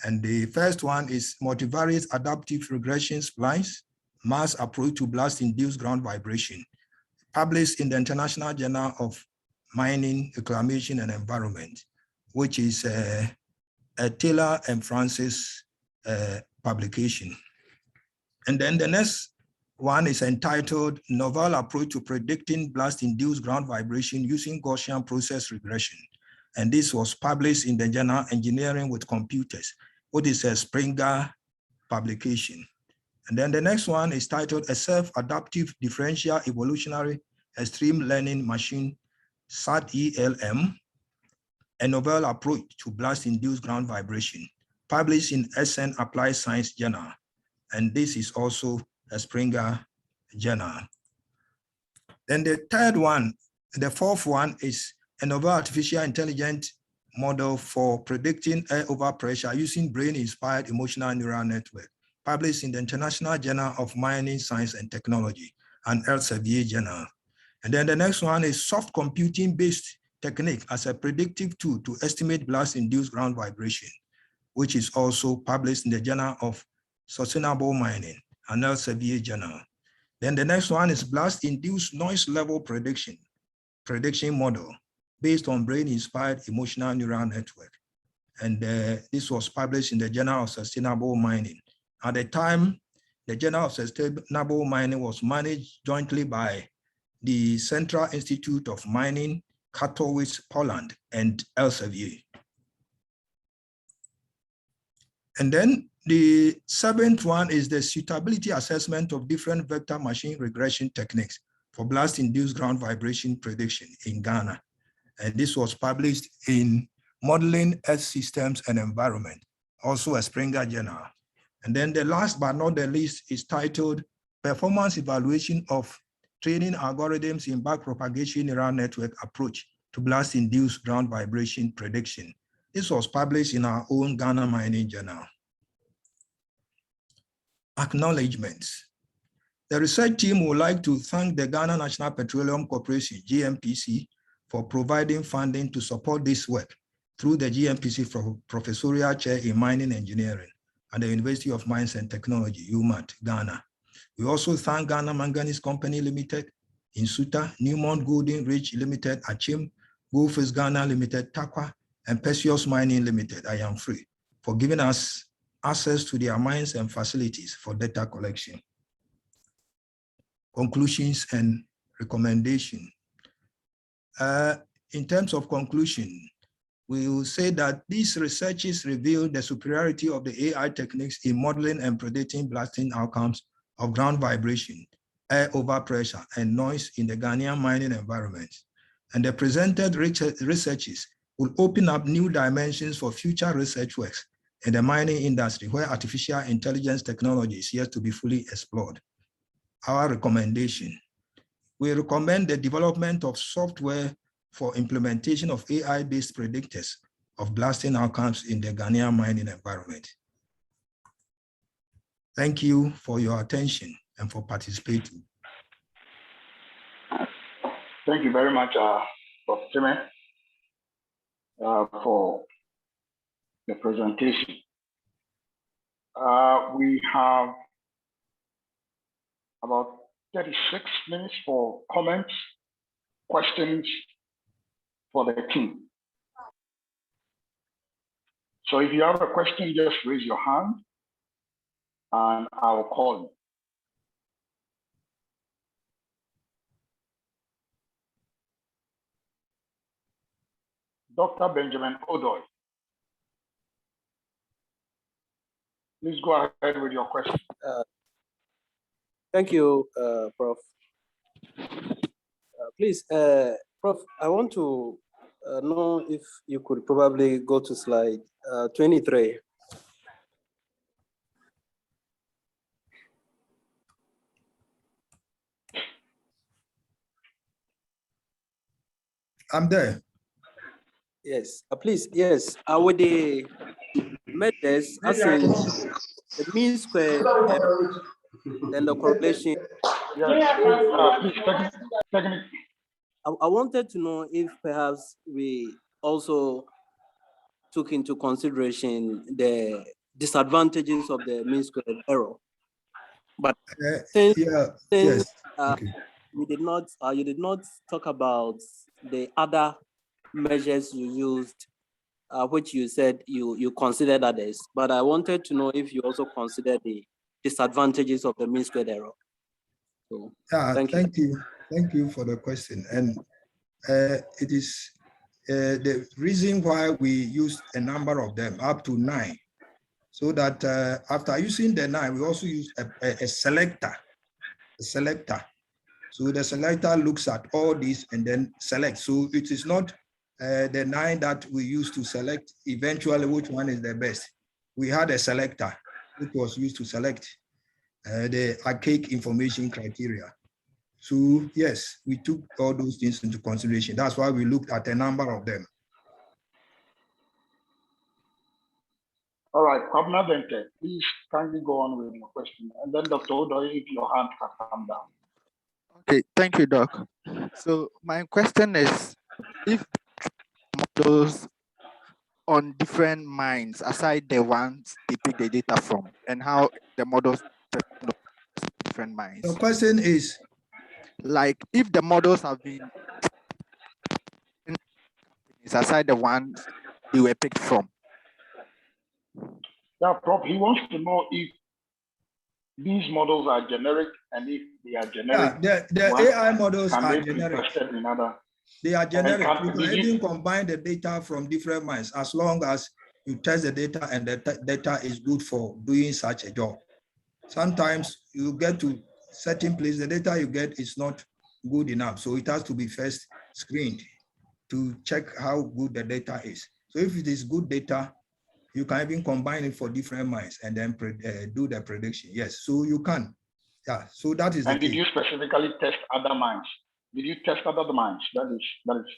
And the first one is multivariate adaptive regression splines, mass approach to blast-induced ground vibration, published in the International Journal of Mining, Reclamation, and Environment, which is a Taylor and Francis publication. And then the next one is entitled Novel Approach to Predicting Blast-Induced Ground Vibration Using Gaussian Process Regression. And this was published in the journal Engineering with Computers, which is a Springer publication. And then the next one is titled A Self-Adaptive Differential Evolutionary Extreme Learning Machine, SAT-ELM, a novel approach to blast-induced ground vibration, published in SN Applied Science Journal. And this is also a Springer journal. Then the third one, the fourth one is a novel artificial intelligence model for predicting air overpressure using brain-inspired emotional neural network, published in the International Journal of Mining, Science and Technology, and Elsevier Journal. And then the next one is soft computing-based technique as a predictive tool to estimate blast-induced ground vibration, which is also published in the Journal of Sustainable Mining, and Elsevier Journal. Then the next one is blast-induced noise level prediction model based on brain-inspired emotional neural network. And this was published in the Journal of Sustainable Mining. At the time, the Journal of Sustainable Mining was managed jointly by the Central Institute of Mining, Katowice, Poland, and Elsevier. And then the seventh one is the suitability assessment of different vector machine regression techniques for blast-induced ground vibration prediction in Ghana. And this was published in Modeling Earth Systems and Environment, also a Springer journal. And then the last but not the least is titled Performance Evaluation of Training Algorithms in Backpropagation Neural Network Approach to Blast-Induced Ground Vibration Prediction. This was published in our own Ghana Mining Journal. Acknowledgements. The research team would like to thank the Ghana National Petroleum Corporation, GNPC, for providing funding to support this work through the GNPC Professorial Chair in Mining Engineering at the University of Mines and Technology, UMaT, Ghana. We also thank Ghana Manganese Company Limited, Insuta, Newmont Golden Ridge Limited, Achim, Goldfish Ghana Limited, Takwa, and Precious Mining Limited, I am free, for giving us access to their mines and facilities for data collection. Conclusions and recommendation. In terms of conclusion, we will say that these researches reveal the superiority of the AI techniques in modeling and predicting blasting outcomes of ground vibration, air overpressure, and noise in the Ghanaian mining environment. And the presented researches will open up new dimensions for future research works in the mining industry where artificial intelligence technology is yet to be fully explored. Our recommendation: we recommend the development of software for implementation of AI-based predictors of blasting outcomes in the Ghanaian mining environment. Thank you for your attention and for participating. Thank you very much, Prof. Timmy, for the presentation. We have about 36 minutes for comments, questions for the team. So if you have a question, just raise your hand and I will call you. Dr. Benjamin Odoy, please go ahead with your question. Thank you, Prof. Please, Prof, I want to know if you could probably go to slide 23. I'm there. Yes, please, yes. With the methods, as in the mean square and the correlation. Yes, I wanted to know if perhaps we also took into consideration the disadvantages of the mean squared error. But since okay. you did not talk about the other measures you used, which you said you considered others. But I wanted to know if you also consider the disadvantages of the mean squared error. So, thank you. Thank you for the question. And it is the reason why we used a number of them, up to 9, so that after using the 9, we also use a selector. So the selector looks at all these and then selects. So it is not the 9 that we use to select eventually which one is the best. We had a selector which was used to select the archaic information criteria. So yes, we took all those things into consideration. That's why we looked at a number of them. All right, Kwabena Bente, please kindly go on with your question. And then Dr. Odoy, if your hand can come down. Okay, thank you, Doc. So my question is, if models on different mines, aside the ones they pick the data from, and how the models different mines. The question is, like, if the models have been aside the ones they were picked from. Yeah, Prof, he wants to know if these models are generic, and if they are generic. Yeah, the AI models are generic. They are generic. You can even combine the data from different mines as long as you test the data and the data is good for doing such a job. Sometimes you get to certain place, the data you get is not good enough. So it has to be first screened to check how good the data is. So if it is good data, you can even combine it for different mines and then do the prediction. Yes, so you can. Yeah, so that is. And did you specifically test other mines? Did you test other mines? That is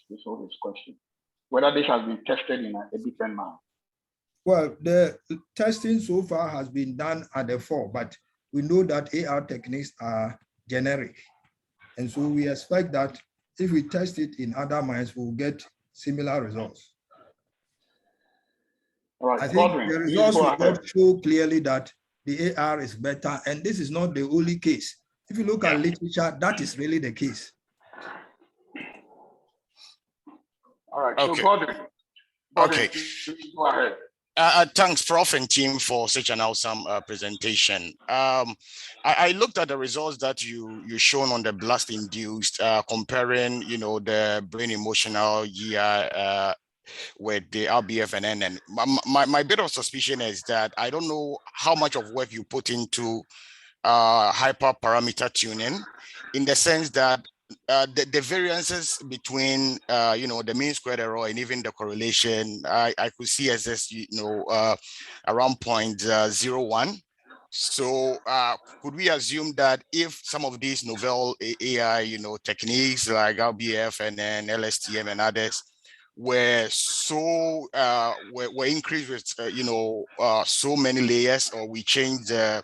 his question. Whether this has been tested in a different mine. Well, the testing so far has been done at the 4, but we know that AR techniques are generic. And so we expect that if we test it in other mines, we'll get similar results. All right, I think Godwin, the please results go will ahead. show clearly that the AR is better, and this is not the only case. If you look at literature, that is really the case. All right, Okay. so Godwin, Okay. please go ahead. Thanks, Prof. and team, for such an awesome presentation. I looked at the results that you shown on the blast induced, comparing, the brain emotional GI with the RBF and NN. My bit of suspicion is that I don't know how much of work you put into hyperparameter tuning, in the sense that the variances between the mean squared error and even the correlation, I could see as this around 0.01. So could we assume that if some of these novel AI techniques like RBF and then LSTM and others were so were increased with so many layers, or we changed the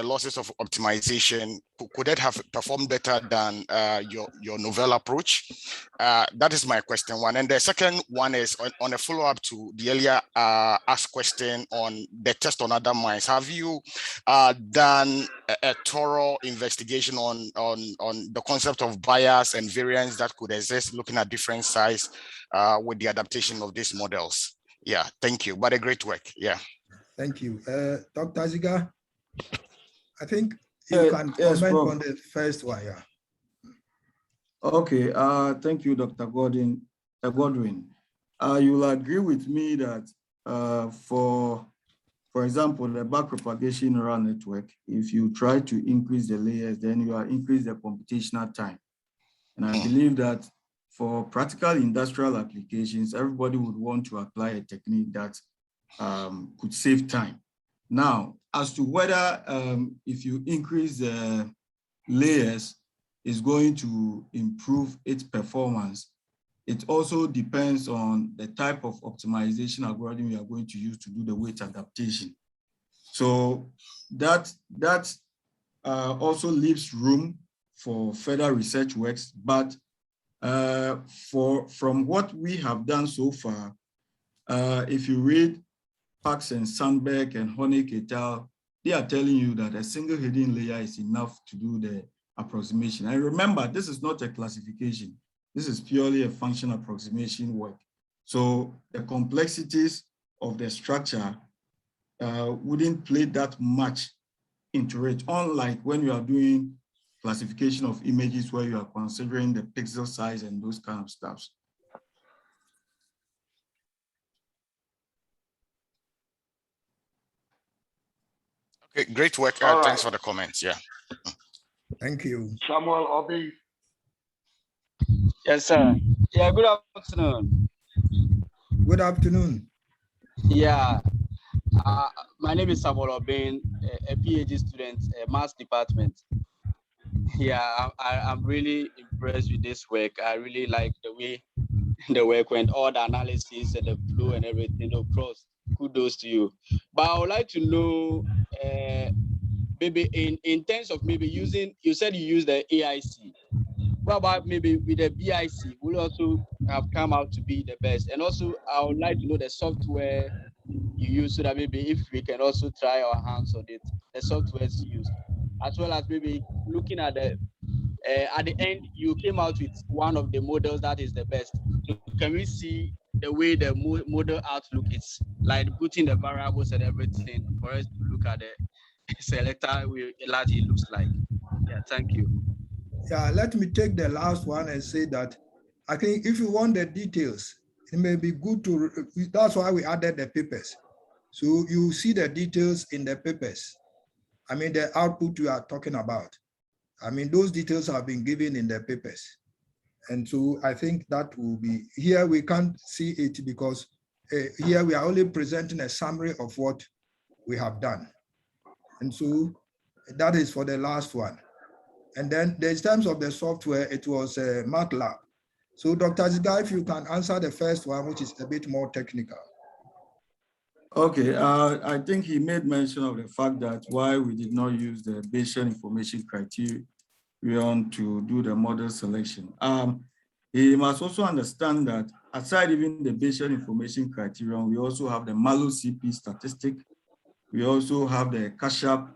losses of optimization, could that have performed better than your novel approach? That is my question one. And the second one is on a follow-up to the earlier asked question on the test on other mines. Have you done a thorough investigation on the concept of bias and variance that could exist looking at different size with the adaptation of these models? Yeah, thank you. But a great work. Yeah. Thank you. Dr. Ziga, I think you can yes, comment Prof. on the first one. Yeah. Okay. Thank you, Dr. Godwin. You will agree with me that for example, the backpropagation neural network, if you try to increase the layers, then you increase the computational time. And I believe that for practical industrial applications, everybody would want to apply a technique that could save time. Now, as to whether if you increase the layers is going to improve its performance, it also depends on the type of optimization algorithm you are going to use to do the weight adaptation. So that also leaves room for further research works, but from what we have done so far, if you read Pax and Sandberg and Honig et al., they are telling you that a single hidden layer is enough to do the approximation. And remember, this is not a classification. This is purely a function approximation work. So the complexities of the structure wouldn't play that much into it, unlike when you are doing classification of images where you are considering the pixel size and those kind of stuff. Okay, great work. All Thanks right. for the comments. Yeah. Thank you. Samuel Obi. Yes, sir. Yeah, good afternoon. Good afternoon. Yeah, my name is Samuel Obin, a PhD student, Maths department. Yeah, I'm really impressed with this work. I really like the way the work went, all the analysis and the flow and everything. Of course, kudos to you. But I would like to know, maybe in terms of maybe using, you said you use the AIC. What about maybe with the BIC will also have come out to be the best? And also, I would like to know the software you use, so that maybe if we can also try our hands on it, the softwares used, as well as maybe looking at the end, you came out with one of the models that is the best. So can we see the way the model outlook is, like putting the variables and everything for us to look at the selector it looks like? Yeah, thank you. Yeah, let me take the last one and say that I think if you want the details, it may be good to, that's why we added the papers. So you see the details in the papers. I mean, the output you are talking about. I mean, those details have been given in the papers. And so I think that will be, here we can't see it because here we are only presenting a summary of what we have done. And so that is for the last one. And then in terms of the software, it was MATLAB. So Dr. Ziga, if you can answer the first one, which is a bit more technical. Okay, I think he made mention of the fact that why we did not use the Bayesian information criterion to do the model selection. He must also understand that aside even the Bayesian information criterion, we also have the Mallow CP statistic. We also have the Kasharp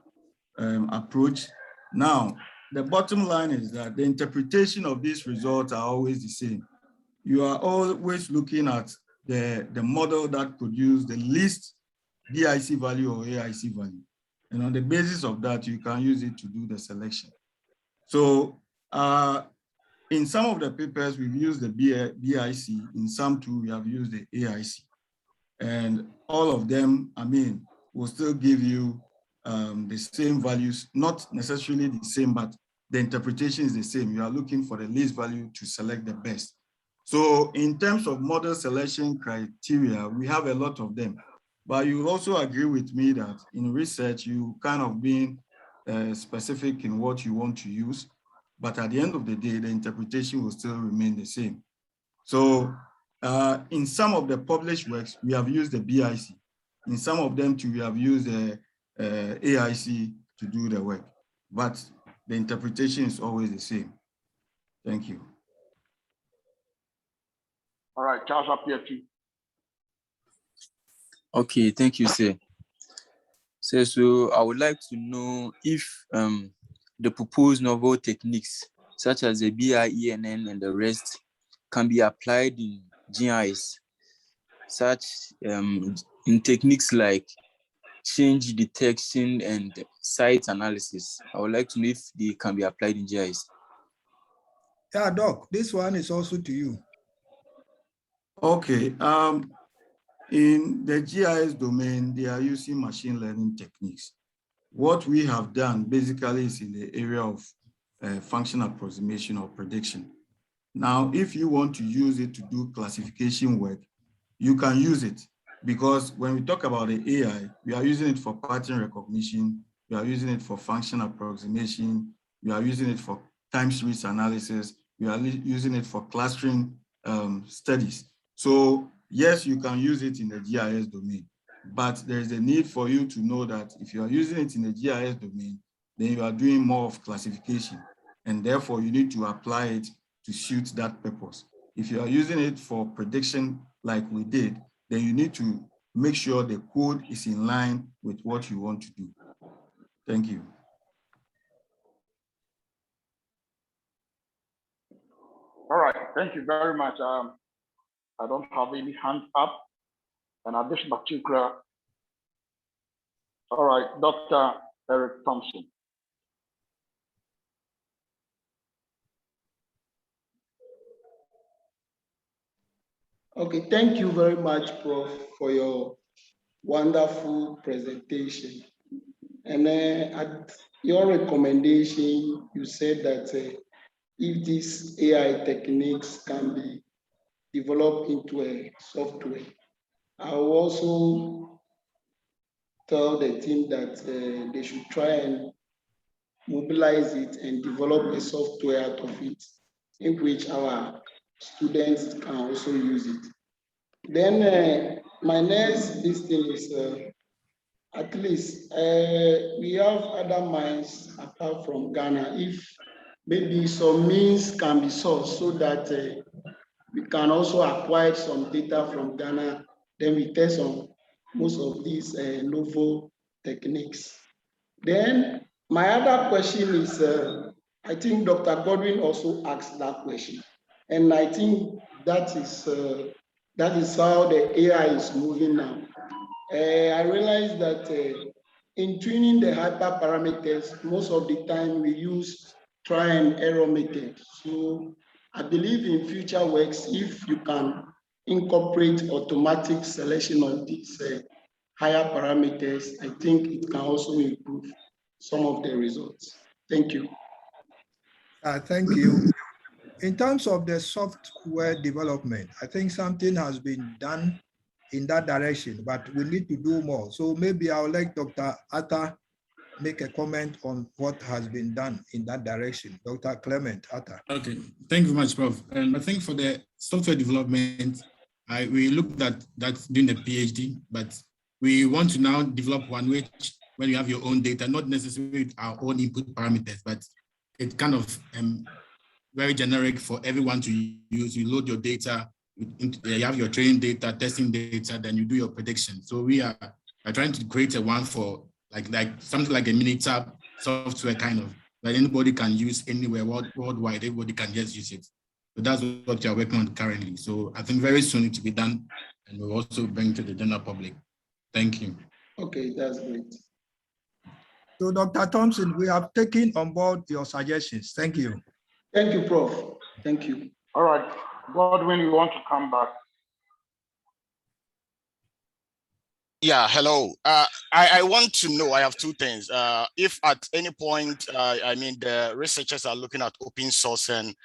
approach. Now, the bottom line is that the interpretation of these results are always the same. You are always looking at the model that produces the least DIC value or AIC value. And on the basis of that, you can use it to do the selection. So in some of the papers, we've used the BIC. In some too, we have used the AIC. And all of them, I mean, will still give you the same values, not necessarily the same, but the interpretation is the same. You are looking for the least value to select the best. So in terms of model selection criteria, we have a lot of them. But you also agree with me that in research, you kind of being specific in what you want to use. But at the end of the day, the interpretation will still remain the same. So in some of the published works, we have used the BIC. In some of them too, we have used the AIC to do the work. But the interpretation is always the same. Thank you. All right, Charles, up here too. Okay, thank you, sir. So I would like to know if the proposed novel techniques, such as the BIENN and the rest, can be applied in GIS, such in techniques like change detection and site analysis. I would like to know if they can be applied in GIS. Yeah, Doc, this one is also to you. Okay. In the GIS domain, they are using machine learning techniques. What we have done basically is in the area of function approximation or prediction. Now, if you want to use it to do classification work, you can use it, because when we talk about the AI, we are using it for pattern recognition, we are using it for function approximation, we are using it for time series analysis, we are using it for clustering studies. So yes, you can use it in the GIS domain, but there is a need for you to know that if you are using it in the GIS domain, then you are doing more of classification, and therefore you need to apply it to suit that purpose. If you are using it for prediction like we did, then you need to make sure the code is in line with what you want to do. Thank you. All right, thank you very much. I don't have any hands up, and at this particular. All right, Dr. Eric Thompson. Okay, thank you very much, Prof, for your wonderful presentation. And at your recommendation, you said that if these AI techniques can be developed into a software, I will also tell the team that they should try and mobilize it and develop a software out of it, in which our students can also use it. Then my next thing is, at least we have other mines apart from Ghana. If maybe some means can be sourced so that we can also acquire some data from Ghana, then we test on most of these novel techniques. Then my other question is, I think Dr. Godwin also asked that question, and I think that is how the AI is moving now. I realize that in tuning the hyperparameters, most of the time we use try and error method. So I believe in future works, if you can incorporate automatic selection of these higher parameters, I think it can also improve some of the results. Thank you. Thank you. In terms of the software development, I think something has been done in that direction, but we need to do more. So maybe I would like Dr. Atta make a comment on what has been done in that direction. Dr. Clement Atta. Okay, thank you very much, Prof. I think for the software development, we looked at that during the PhD, but we want to now develop one which, when you have your own data, not necessarily with our own input parameters, but it's kind of very generic for everyone to use. You load your data, you have your training data, testing data, then you do your prediction. So we are trying to create a one for like something like a Minitab software kind of, that anybody can use anywhere worldwide, everybody can just use it. So that's what we are working on currently. So I think very soon it will be done, and we'll also bring to the general public. Thank you. Okay, that's great. So Dr. Thompson, we have taken on board your suggestions. Thank you. Thank you, Prof. Thank you. All right, Godwin, you want to come back? Yeah, hello. I want to know, I have two things. If at any point, I mean, the researchers are looking at open source and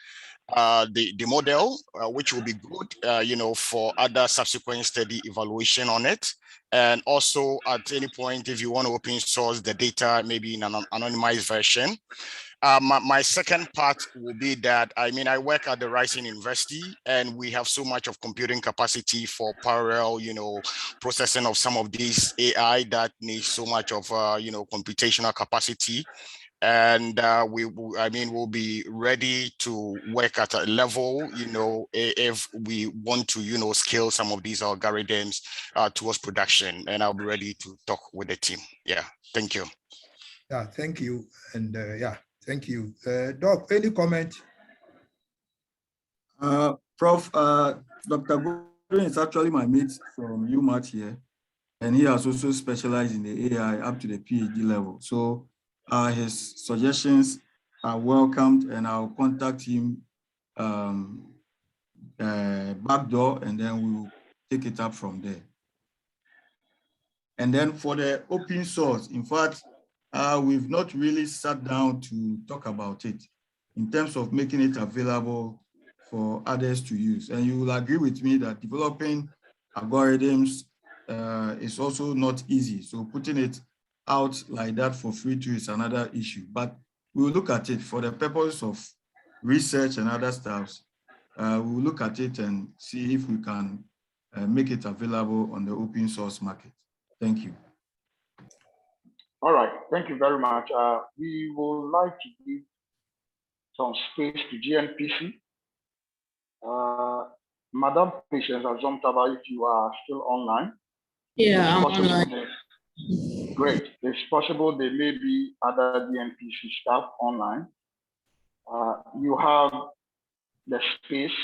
the model, which will be good, you know, for other subsequent study evaluation on it. And also at any point, if you want to open source the data, maybe in an anonymized version. My second part will be that, I mean, I work at the Rising University, and we have so much of computing capacity for parallel, you know, processing of some of these AI that needs so much of, you know, computational capacity. And we'll be ready to work at a level, you know, if we want to, you know, scale some of these algorithms towards production, and I'll be ready to talk with the team. Yeah, thank you. Yeah, thank you. And yeah, thank you. Doc, any comment? Prof, Dr. Gordon is actually my mate from UMaT here, and he has also specialized in the AI up to the PhD level. So his suggestions are welcomed, and I'll contact him backdoor, and then we'll take it up from there. And then for the open source, in fact, we've not really sat down to talk about it in terms of making it available for others to use. And you will agree with me that developing algorithms is also not easy. So putting it out like that for free too is another issue. But we'll look at it for the purpose of research and other stuff. We'll look at it and see if we can make it available on the open source market. Thank you. All right, thank you very much. We would like to give some space to GNPC. Madam Patience Azomtaba, if you are still online. Yeah, I'm online. Great. It's possible there may be other GNPC staff online. You have the space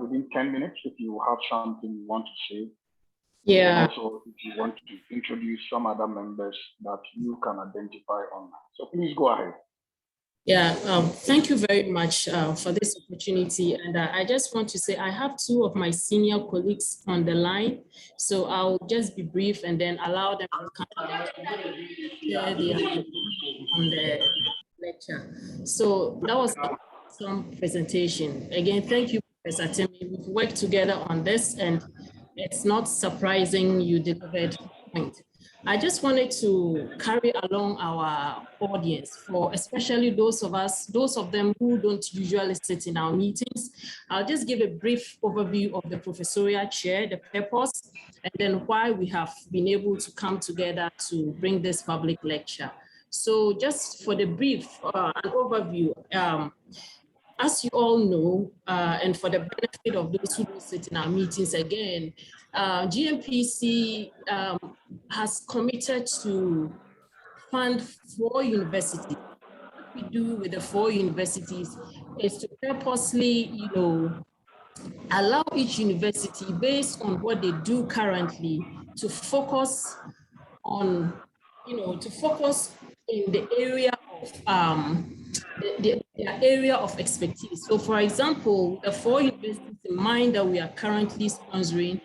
within 10 minutes if you have something you want to say. Yeah. Also, if you want to introduce some other members that you can identify online. So please go ahead. Yeah, thank you very much for this opportunity. And I just want to say I have two of my senior colleagues on the line. So I'll just be brief and then allow them to come and share their on the lecture. So that was some presentation. Again, thank you, Professor Timmy. We've worked together on this, and it's not surprising you delivered a point. I just wanted to carry along our audience, for especially those of them who don't usually sit in our meetings. I'll just give a brief overview of the professorial chair, the purpose, and then why we have been able to come together to bring this public lecture. So just for the brief, an overview, as you all know, and for the benefit of those who don't sit in our meetings again, GNPC has committed to fund 4 universities. What we do with the 4 universities is to purposely, allow each university, based on what they do currently, to focus on, to focus in the area of their area of expertise. So for example, the 4 universities in mind that we are currently sponsoring,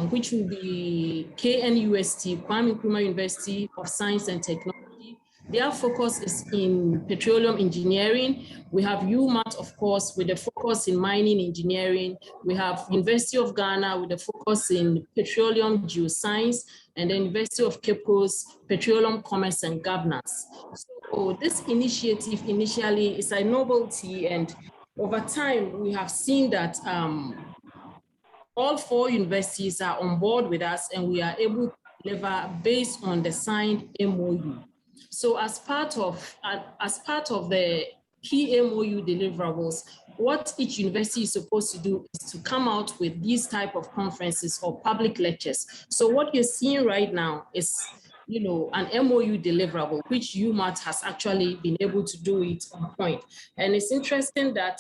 which will be KNUST, Kwame Nkrumah University of Science and Technology. Their focus is in petroleum engineering. We have UMaT, of course, with a focus in mining engineering. We have University of Ghana with a focus in petroleum geoscience, and the University of Cape Coast, petroleum commerce and governance. So this initiative initially is a novelty, and over time we have seen that all 4 universities are on board with us, and we are able to deliver based on the signed MOU. So as part of the key MOU deliverables, what each university is supposed to do is to come out with these type of conferences or public lectures. So what you're seeing right now is, you know, an MOU deliverable, which UMaT has actually been able to do it on point. And it's interesting that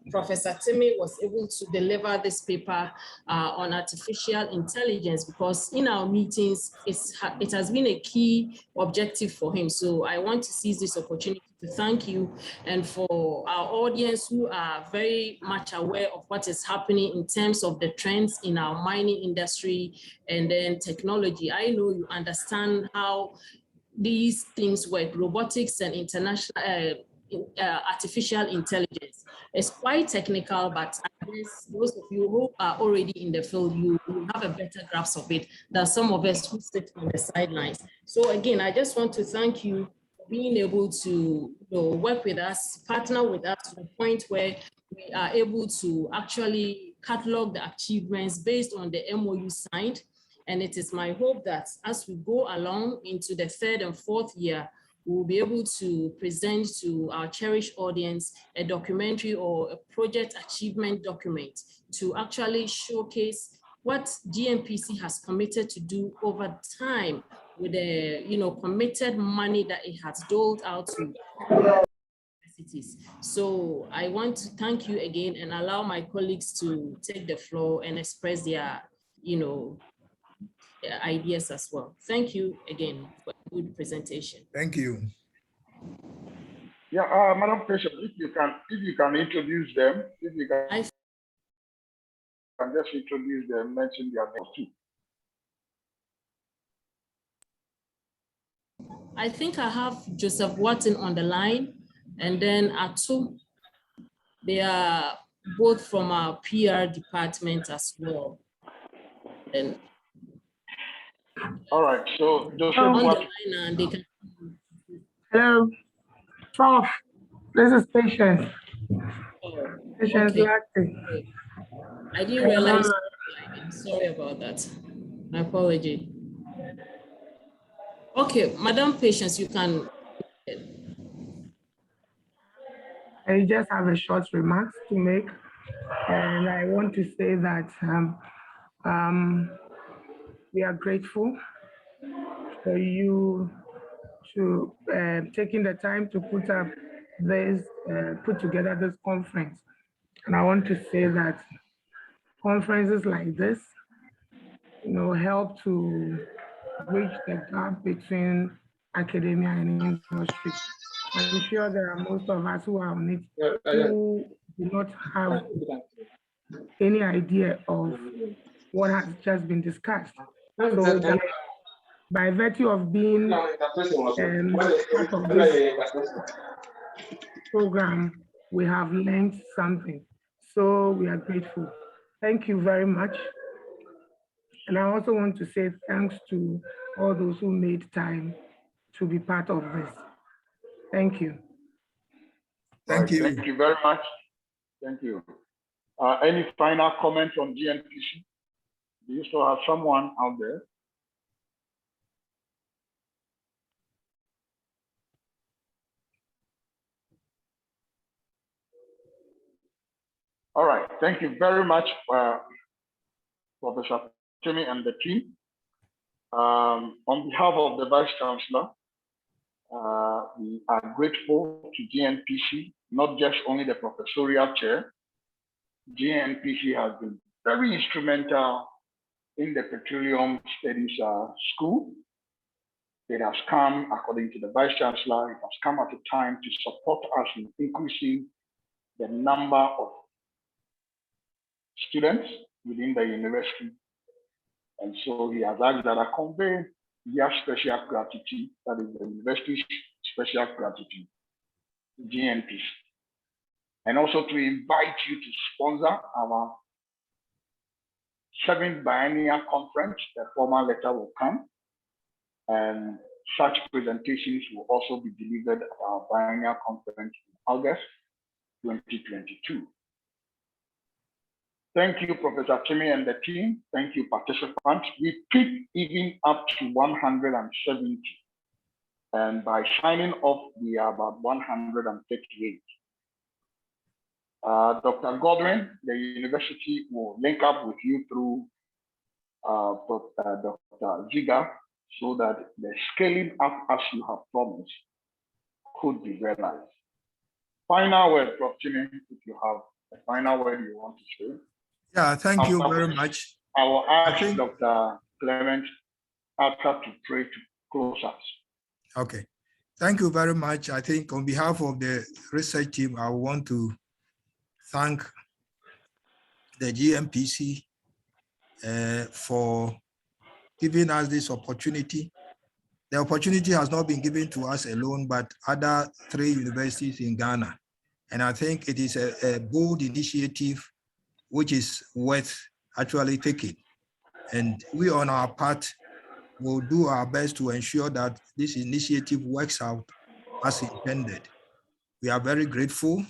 Professor Timmy was able to deliver this paper on artificial intelligence, because in our meetings, it has been a key objective for him. So I want to seize this opportunity to thank you, and for our audience who are very much aware of what is happening in terms of the trends in our mining industry and then technology. I know you understand how these things work, robotics and international artificial intelligence. It's quite technical, but I guess those of you who are already in the field, you have a better grasp of it than some of us who sit on the sidelines. So again, I just want to thank you for being able to work with us, partner with us to the point where we are able to actually catalog the achievements based on the MOU signed. And it is my hope that as we go along into the third and fourth year, we'll be able to present to our cherished audience a documentary or a project achievement document to actually showcase what GNPC has committed to do over time with the committed money that it has doled out to universities. So I want to thank you again and allow my colleagues to take the floor and express their ideas as well. Thank you again for a good presentation. Thank you. Yeah, Madam Patient, if you can introduce them, if you can just introduce them, mention their names too. I think I have Joseph Watson on the line, and then Atu. They are both from our PR department as well. And all right, so Joseph on the Watson. line, and they can. Hello, Prof. This is Patience. Patience Okay. I didn't realize. Sorry about that. My apology. Okay, Madam Patience, you can. I just have a short remarks to make, and I want to say that we are grateful for you to taking the time to put together this conference. And I want to say that conferences like this, help to bridge the gap between academia and industry. I'm sure there are most of us who are on it who do not have any idea of what has just been discussed. So by virtue of being part of this program, we have learned something. So we are grateful. Thank you very much. And I also want to say thanks to all those who made time to be part of this. Thank you. Thank you. Thank you very much. Thank you. Any final comments on GNPC? Do you still have someone out there? All right. Thank you very much, Professor Timmy and the team. On behalf of the Vice Chancellor, we are grateful to GNPC, not just only the professorial chair. GNPC has been very instrumental in the petroleum studies school. It has come, according to the Vice Chancellor, it has come at a time to support us in increasing the number of students within the university. And so he has asked that I convey their special gratitude, that is the university's special gratitude to GNPC. And also to invite you to sponsor our 7th biennial conference. The formal letter will come, and such presentations will also be delivered at our biennial conference in August 2022. Thank you, Professor Chimi and the team. Thank you, participants. We picked even up to 170. And by signing off, we are about 138. Dr. Godwin, the university will link up with you through Dr. Ziga so that the scaling up as you have promised could be realized. Final word, Prof. Chimi, if you have a final word you want to say. Yeah, thank you very much. I will ask Dr. Clement Atta to pray to close us. Okay, thank you very much. I think on behalf of the research team, I want to thank the GNPC for giving us this opportunity. The opportunity has not been given to us alone, but other 3 universities in Ghana. And I think it is a bold initiative which is worth actually taking. And we on our part will do our best to ensure that this initiative works out as intended. We are very grateful.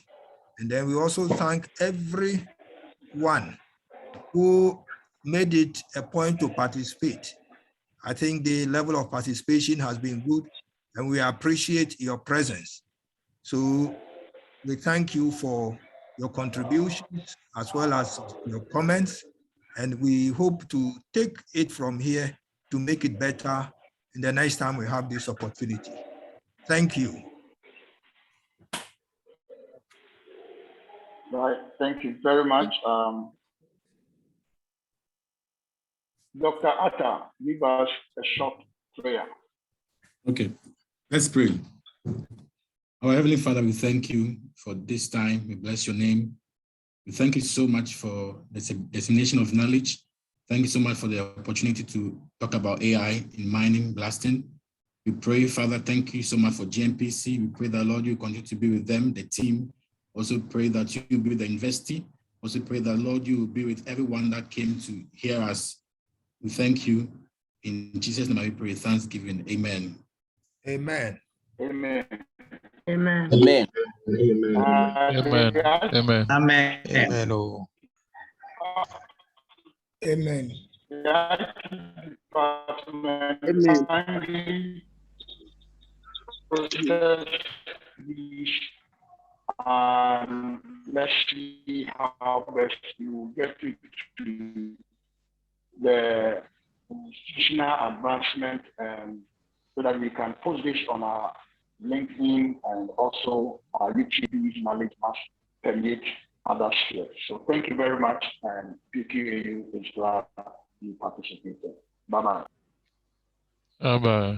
And then we also thank everyone who made it a point to participate. I think the level of participation has been good, and we appreciate your presence. So we thank you for your contributions as well as your comments, and we hope to take it from here to make it better in the next time we have this opportunity. Thank you. Right, thank you very much. Dr. Atta, give us a short prayer. Okay, let's pray. Our Heavenly Father, we thank you for this time. We bless your name. We thank you so much for the dissemination of knowledge. Thank you so much for the opportunity to talk about AI in mining, blasting. We pray, Father, thank you so much for GNPC. We pray that, Lord, you continue to be with them, the team. Also pray that you will be with the university. Also pray that, Lord, you will be with everyone that came to hear us. We thank you. In Jesus' name I pray, thanksgiving. Amen. Amen. Amen. Amen. Amen. Amen. Amen. Amen. Amen. Oh. Amen. Let's see how best you get it to the institutional advancement, so that we can post this on our LinkedIn and also our YouTube. Knowledge must permeate other spheres. So thank you very much, and PQAU is glad you participated. Bye-bye. Bye-bye.